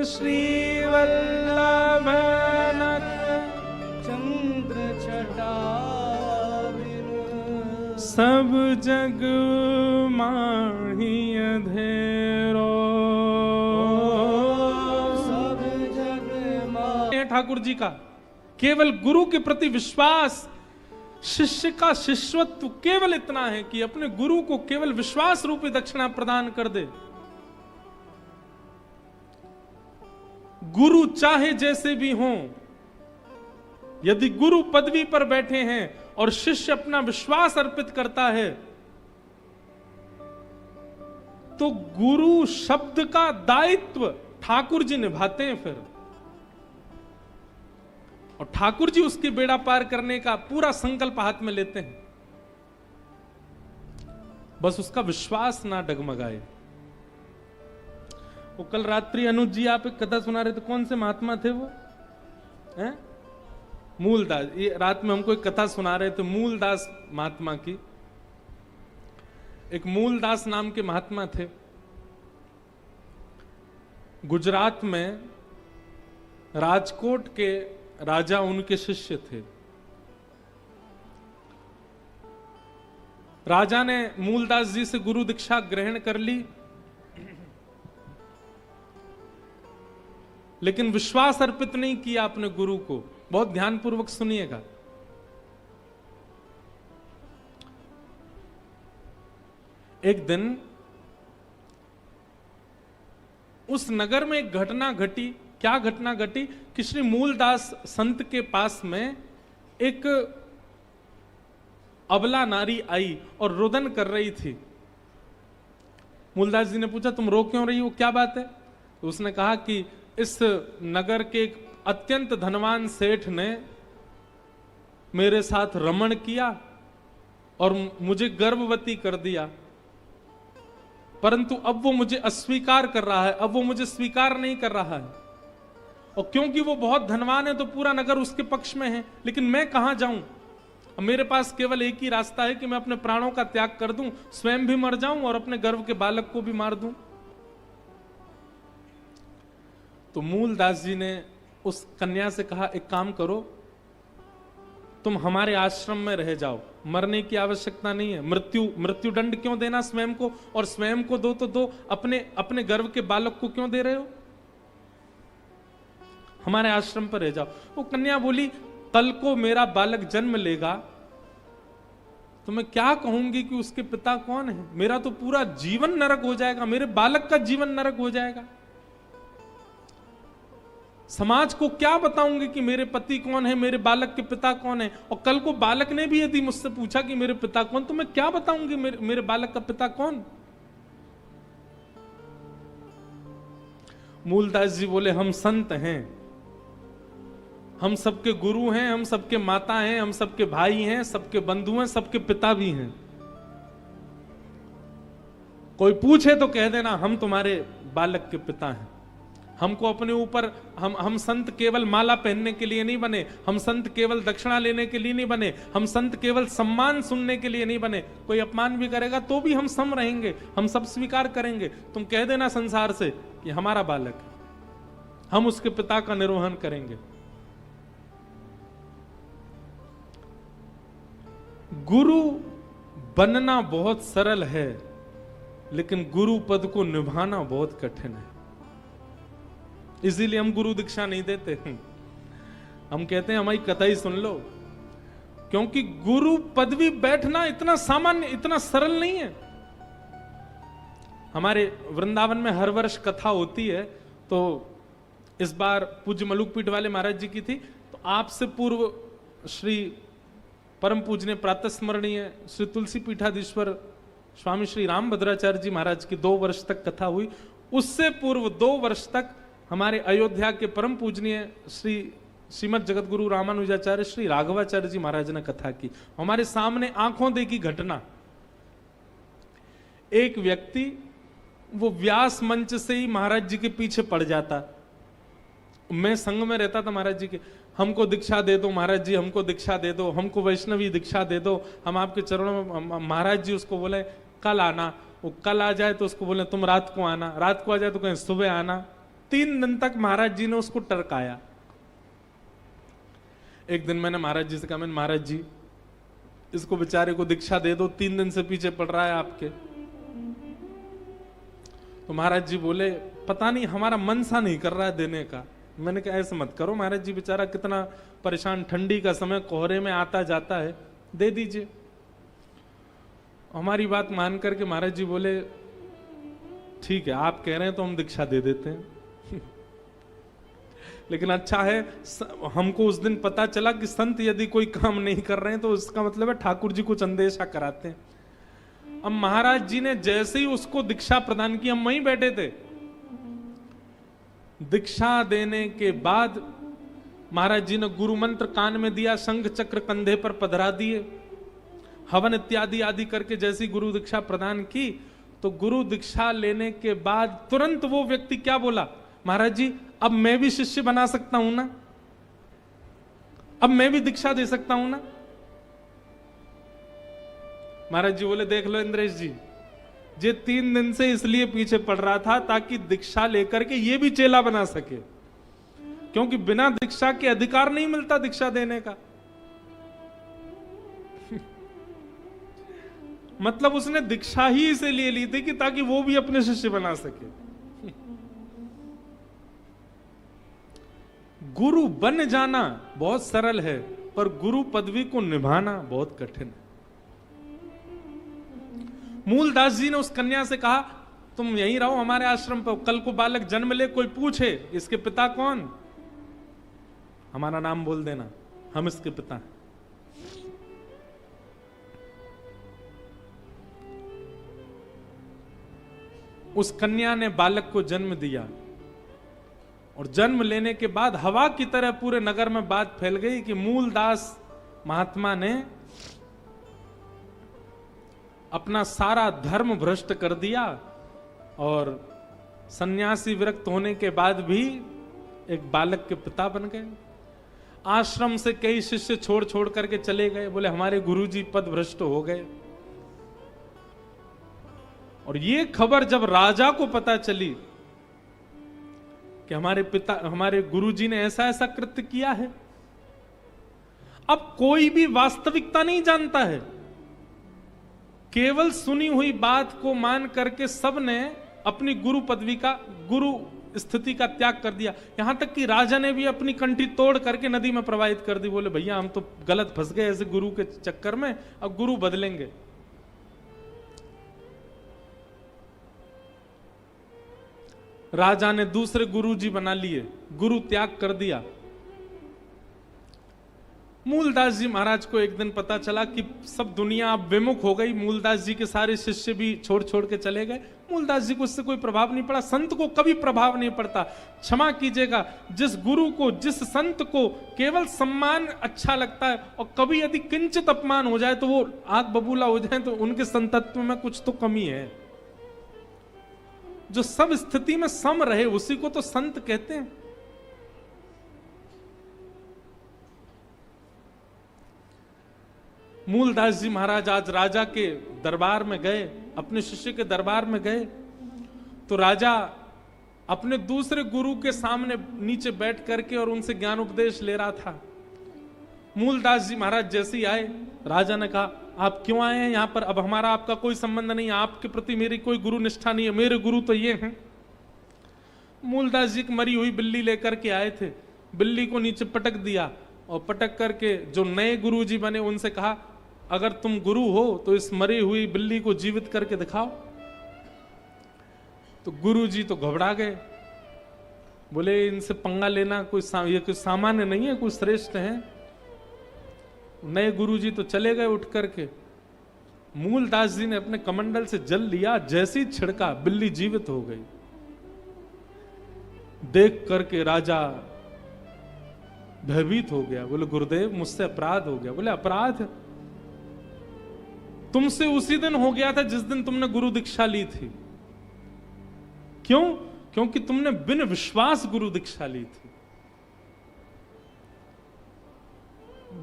श्री वल्लभ नख चंद्र छटा बिन, सब जग माही अंधेरो। सब जग मा ठाकुर जी का केवल गुरु के प्रति विश्वास, शिष्य का शिष्यत्व केवल इतना है कि अपने गुरु को केवल विश्वास रूपी दक्षिणा प्रदान कर दे। गुरु चाहे जैसे भी हों, यदि गुरु पदवी पर बैठे हैं और शिष्य अपना विश्वास अर्पित करता है, तो गुरु शब्द का दायित्व ठाकुर जी निभाते हैं फिर, और ठाकुर जी उसकी बेड़ा पार करने का पूरा संकल्प हाथ में लेते हैं। बस उसका विश्वास ना डगमगाए। वो कल रात्रि अनुज जी आप एक कथा सुना रहे थे, कौन से महात्मा थे वो? हैं? मूलदास। ये रात में हमको एक कथा सुना रहे थे मूलदास महात्मा की। एक मूलदास नाम के महात्मा थे, गुजरात में राजकोट के राजा उनके शिष्य थे। राजा ने मूलदास जी से गुरु दीक्षा ग्रहण कर ली, लेकिन विश्वास अर्पित नहीं किया अपने गुरु को। बहुत ध्यानपूर्वक सुनिएगा। एक दिन उस नगर में एक घटना घटी। क्या घटना घटी कि श्री मूलदास संत के पास में एक अबला नारी आई और रुदन कर रही थी। मूलदास जी ने पूछा, तुम रो क्यों रही हो, क्या बात है? तो उसने कहा कि इस नगर के एक अत्यंत धनवान सेठ ने मेरे साथ रमण किया और मुझे गर्भवती कर दिया, परंतु अब वो मुझे अस्वीकार कर रहा है, अब वो मुझे स्वीकार नहीं कर रहा है। और क्योंकि वो बहुत धनवान है तो पूरा नगर उसके पक्ष में है, लेकिन मैं कहां जाऊं? अब मेरे पास केवल एक ही रास्ता है कि मैं अपने प्राणों का त्याग कर दूं, स्वयं भी मर जाऊं और अपने गर्भ के बालक को भी मार दूं। तो मूलदास जी ने उस कन्या से कहा, एक काम करो, तुम हमारे आश्रम में रह जाओ, मरने की आवश्यकता नहीं है। मृत्यु दंड क्यों देना स्वयं को, और स्वयं को दो तो दो, अपने गर्भ के बालक को क्यों दे रहे हो? हमारे आश्रम पर रह जाओ। वो कन्या बोली, कल को मेरा बालक जन्म लेगा तो मैं क्या कहूंगी कि उसके पिता कौन है? मेरा तो पूरा जीवन नरक हो जाएगा, मेरे बालक का जीवन नरक हो जाएगा। समाज को क्या बताऊंगी कि मेरे पति कौन है, मेरे बालक के पिता कौन है? और कल को बालक ने भी यदि मुझसे पूछा कि मेरे पिता कौन, तो मैं क्या बताऊंगी मेरे बालक का पिता कौन? मूलदास जी बोले, हम संत हैं, हम सबके गुरु हैं, हम सबके माता हैं, हम सबके भाई हैं, सबके बंधु हैं, सबके पिता भी हैं। कोई पूछे तो कह देना हम तुम्हारे बालक के पिता हैं। हमको अपने ऊपर, हम संत केवल माला पहनने के लिए नहीं बने, हम संत केवल दक्षिणा लेने के लिए नहीं बने, हम संत केवल सम्मान सुनने के लिए नहीं बने। कोई अपमान भी करेगा तो भी हम सम रहेंगे, हम सब स्वीकार करेंगे। तुम कह देना संसार से कि हमारा बालक, हम उसके पिता का निर्वहन करेंगे। गुरु बनना बहुत सरल है, लेकिन गुरु पद को निभाना बहुत कठिन है। इसीलिए हम गुरु दीक्षा नहीं देते। हम कहते हैं हमारी कथा ही सुन लो, क्योंकि गुरु पदवी बैठना इतना सामान्य, इतना सरल नहीं है। हमारे वृंदावन में हर वर्ष कथा होती है, तो इस बार पूज्य मलुकपीठ वाले महाराज जी की थी। तो आपसे पूर्व श्री परम पूजनीय प्रातः स्मरणीय श्री तुलसी पीठाधीश्वर स्वामी श्री रामभद्राचार्य जी महाराज की 2 वर्ष तक कथा हुई। उससे पूर्व 2 वर्ष तक हमारे अयोध्या के परम पूजनीय श्री श्रीमद जगतगुरु रामानुजाचार्य श्री राघवाचार्य जी महाराज ने कथा की। हमारे सामने आंखों देखी घटना, एक व्यक्ति वो व्यास मंच से ही महाराज जी के पीछे पड़ जाता। मैं संग में रहता था महाराज जी के, हमको दीक्षा दे दो महाराज जी, हमको दीक्षा दे दो, हमको वैष्णवी दीक्षा दे दो, हम आपके चरणों में। महाराज जी उसको बोले कल आना, वो कल आ जाए तो उसको बोले तुम रात को आना, रात को आ जाए तो कहें सुबह आना। 3 दिन तक महाराज जी ने उसको टरकाया। एक दिन मैंने महाराज जी से कहा, मैंने महाराज जी इसको बेचारे को दीक्षा दे दो, 3 दिन से पीछे पड़ रहा है आपके। तो महाराज जी बोले पता नहीं हमारा मन सा नहीं कर रहा है देने का, मैंने कहा ऐसे मत करो महाराज जी, बेचारा कितना परेशान, ठंडी का समय, कोहरे में आता जाता है, दे दीजिए। हमारी बात मान करके महाराज जी बोले ठीक है, आप कह रहे हैं तो हम दीक्षा दे देते हैं। लेकिन अच्छा है, हमको उस दिन पता चला कि संत यदि कोई काम नहीं कर रहे हैं तो उसका मतलब है ठाकुर जी कुछ अंदेशा कराते हैं। अब महाराज जी ने जैसे ही उसको दीक्षा प्रदान की, हम वहीं बैठे थे, दीक्षा देने के बाद महाराज जी ने गुरु मंत्र कान में दिया, शंख चक्र कंधे पर पधरा दिए, हवन इत्यादि आदि करके जैसी गुरु दीक्षा प्रदान की, तो गुरु दीक्षा लेने के बाद तुरंत वो व्यक्ति क्या बोला, महाराज जी अब मैं भी शिष्य बना सकता हूं ना, अब मैं भी दीक्षा दे सकता हूं ना। महाराज जी बोले देख लो इंद्रेश जी, ये 3 दिन से इसलिए पीछे पड़ रहा था ताकि दीक्षा लेकर के ये भी चेला बना सके, क्योंकि बिना दीक्षा के अधिकार नहीं मिलता दीक्षा देने का। मतलब उसने दीक्षा ही इसीलिए ली थी कि ताकि वो भी अपने शिष्य बना सके। गुरु बन जाना बहुत सरल है, पर गुरु पदवी को निभाना बहुत कठिन है। मूलदास जी ने उस कन्या से कहा तुम यहीं रहो हमारे आश्रम पर, कल को बालक जन्म ले, कोई पूछे इसके पिता कौन, हमारा नाम बोल देना, हम इसके पिता हैं। उस कन्या ने बालक को जन्म दिया, और जन्म लेने के बाद हवा की तरह पूरे नगर में बात फैल गई कि मूलदास महात्मा ने अपना सारा धर्म भ्रष्ट कर दिया, और सन्यासी विरक्त होने के बाद भी एक बालक के पिता बन गए। आश्रम से कई शिष्य छोड़ छोड़ करके चले गए, बोले हमारे गुरुजी पद भ्रष्ट हो गए। और ये खबर जब राजा को पता चली कि हमारे गुरुजी ने ऐसा ऐसा कृत्य किया है, अब कोई भी वास्तविकता नहीं जानता है, केवल सुनी हुई बात को मान करके सबने अपनी गुरु पदवी का, गुरु स्थिति का त्याग कर दिया। यहां तक कि राजा ने भी अपनी कंठी तोड़ करके नदी में प्रवाहित कर दी। बोले भैया हम तो गलत फंस गए ऐसे गुरु के चक्कर में, अब गुरु बदलेंगे। राजा ने दूसरे गुरुजी बना लिए, गुरु त्याग कर दिया। मूलदास जी महाराज को एक दिन पता चला कि सब दुनिया अब विमुख हो गई, मूलदास जी के सारे शिष्य भी छोड़ छोड़ के चले गए। मूलदास जी को इससे कोई प्रभाव नहीं पड़ा, संत को कभी प्रभाव नहीं पड़ता। क्षमा कीजिएगा, जिस गुरु को, जिस संत को केवल सम्मान अच्छा लगता है और कभी यदि किंचित अपमान हो जाए तो वो आग बबूला हो जाए, तो उनके संतत्व में कुछ तो कमी है। जो सब स्थिति में सम रहे उसी को तो संत कहते हैं। मूलदास जी महाराज आज राजा के दरबार में गए, अपने शिष्य के दरबार में गए, तो राजा अपने दूसरे गुरु के सामने नीचे बैठ करके और उनसे ज्ञान उपदेश ले रहा था। मूलदास जी महाराज जैसे ही आए, राजा ने कहा आप क्यों आए हैं यहां पर, अब हमारा आपका कोई संबंध नहीं है, आपके प्रति मेरी कोई गुरु निष्ठा नहीं है, मेरे गुरु तो ये हैं। मूलदास जी की मरी हुई बिल्ली लेकर के आए थे, बिल्ली को नीचे पटक दिया और पटक करके जो नए गुरु जी बने उनसे कहा अगर तुम गुरु हो तो इस मरी हुई बिल्ली को जीवित करके दिखाओ। तो गुरु जी तो घबरा गए, बोले इनसे पंगा लेना ये कोई सामान्य नहीं है, कोई श्रेष्ठ है। नए गुरु जी तो चले गए उठ करके। मूलदास जी ने अपने कमंडल से जल लिया, जैसे ही छिड़का बिल्ली जीवित हो गई। देख करके राजा भयभीत हो गया, बोले गुरुदेव मुझसे अपराध हो गया। बोले अपराध तुमसे उसी दिन हो गया था जिस दिन तुमने गुरु दीक्षा ली थी। क्यों? क्योंकि तुमने बिन विश्वास गुरु दीक्षा ली थी।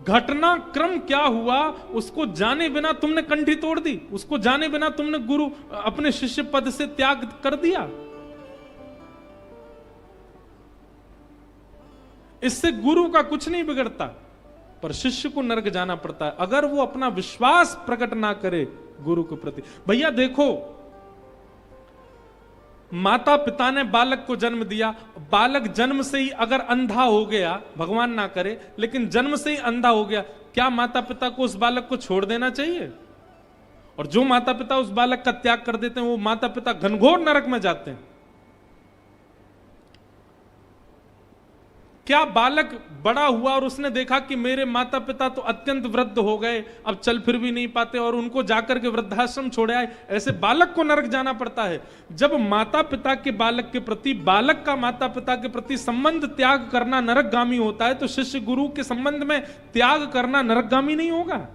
घटनाक्रम क्या हुआ उसको जाने बिना तुमने कंठी तोड़ दी, उसको जाने बिना तुमने गुरु अपने शिष्य पद से त्याग कर दिया। इससे गुरु का कुछ नहीं बिगड़ता, पर शिष्य को नरक जाना पड़ता है अगर वो अपना विश्वास प्रकट ना करे गुरु के प्रति। भैया देखो, माता पिता ने बालक को जन्म दिया, बालक जन्म से ही अगर अंधा हो गया, भगवान ना करे, लेकिन जन्म से ही अंधा हो गया, क्या माता पिता को उस बालक को छोड़ देना चाहिए? और जो माता पिता उस बालक का त्याग कर देते हैं वो माता पिता घनघोर नरक में जाते हैं। क्या बालक बड़ा हुआ और उसने देखा कि मेरे माता पिता तो अत्यंत वृद्ध हो गए, अब चल फिर भी नहीं पाते, और उनको जाकर के वृद्धाश्रम छोड़ आए, ऐसे बालक को नरक जाना पड़ता है? जब माता पिता के बालक के प्रति, बालक का माता पिता के प्रति संबंध त्याग करना नरकगामी होता है, तो शिष्य गुरु के संबंध में त्याग करना नरकगामी नहीं होगा?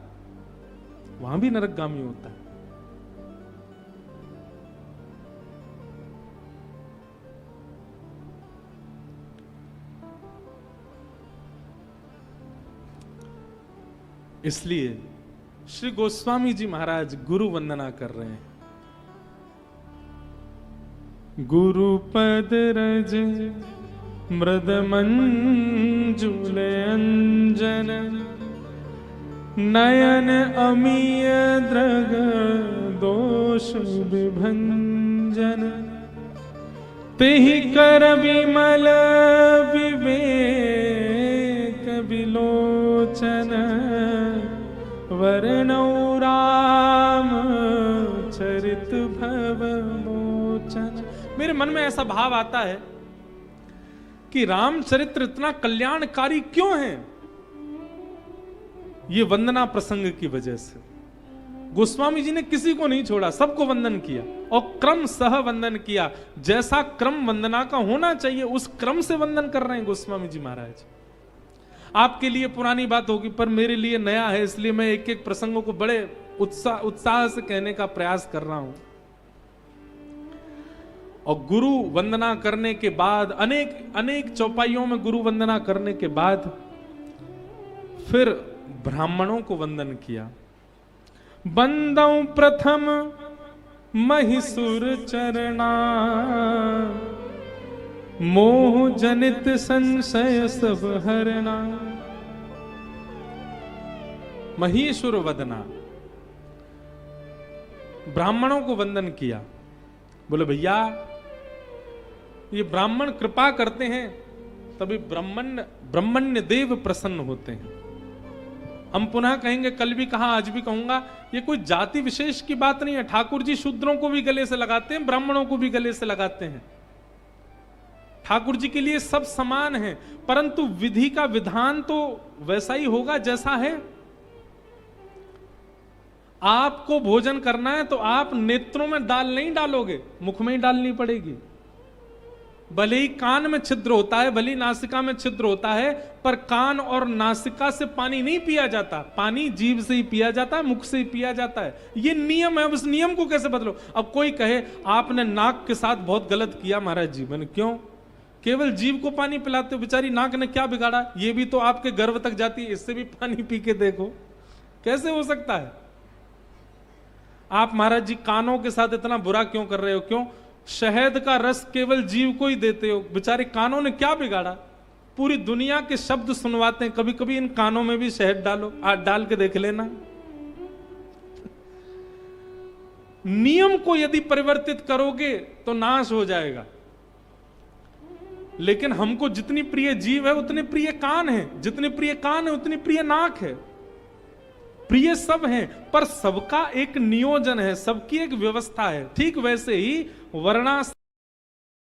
वहां भी नरकगामी होता है। इसलिए श्री गोस्वामी जी महाराज गुरु वंदना कर रहे हैं। गुरु पद रज मृद मंजुल अंजन नयन अमीय द्रग दोष विभंजन तेहि कर विमल विवेक विलोचन वर्णौ राम चरित भव मोचन। मेरे मन में ऐसा भाव आता है कि रामचरित्र इतना कल्याणकारी क्यों है? ये वंदना प्रसंग की वजह से। गोस्वामी जी ने किसी को नहीं छोड़ा, सबको वंदन किया और क्रम सह वंदन किया। जैसा क्रम वंदना का होना चाहिए उस क्रम से वंदन कर रहे हैं गोस्वामी जी महाराज। आपके लिए पुरानी बात होगी पर मेरे लिए नया है, इसलिए मैं एक एक प्रसंगों को बड़े उत्साह से कहने का प्रयास कर रहा हूं। और गुरु वंदना करने के बाद, अनेक चौपाइयों में गुरु वंदना करने के बाद फिर ब्राह्मणों को वंदन किया। बंदौ प्रथम महिसुर चरणा मोह जनित संशय सब हरणा। महीसुर वदना, ब्राह्मणों को वंदन किया। बोले भैया ये ब्राह्मण कृपा करते हैं तभी ब्रह्मण्य देव प्रसन्न होते हैं। हम पुनः कहेंगे, कल भी कहा आज भी कहूंगा, ये कोई जाति विशेष की बात नहीं है। ठाकुर जी शूद्रों को भी गले से लगाते हैं, ब्राह्मणों को भी गले से लगाते हैं। ठाकुर जी के लिए सब समान है, परंतु विधि का विधान तो वैसा ही होगा जैसा है। आपको भोजन करना है तो आप नेत्रों में दाल नहीं डालोगे, मुख में ही डालनी पड़ेगी। भले ही कान में छिद्र होता है, भले ही नासिका में छिद्र होता है, पर कान और नासिका से पानी नहीं पिया जाता। पानी जीभ से ही पिया जाता है, मुख से ही पिया जाता है। ये नियम है, उस नियम को कैसे बदलो? अब कोई कहे आपने नाक के साथ बहुत गलत किया महाराज जी। मैंने क्यों? केवल जीभ को पानी पिलाते हो, बेचारी नाक ने क्या बिगाड़ा? ये भी तो आपके गर्भ तक जाती है, इससे भी पानी पी के देखो, कैसे हो सकता है? आप महाराज जी कानों के साथ इतना बुरा क्यों कर रहे हो? क्यों? शहद का रस केवल जीव को ही देते हो, बेचारे कानों ने क्या बिगाड़ा? पूरी दुनिया के शब्द सुनवाते हैं, कभी कभी इन कानों में भी शहद डालो, आज डाल के देख लेना। नियम को यदि परिवर्तित करोगे तो नाश हो जाएगा। लेकिन हमको जितनी प्रिय जीव है उतने प्रिय कान है, जितने प्रिय कान है उतनी प्रिय नाक है। प्रिय सब हैं, पर सबका एक नियोजन है, सबकी एक व्यवस्था है। ठीक वैसे ही वर्णा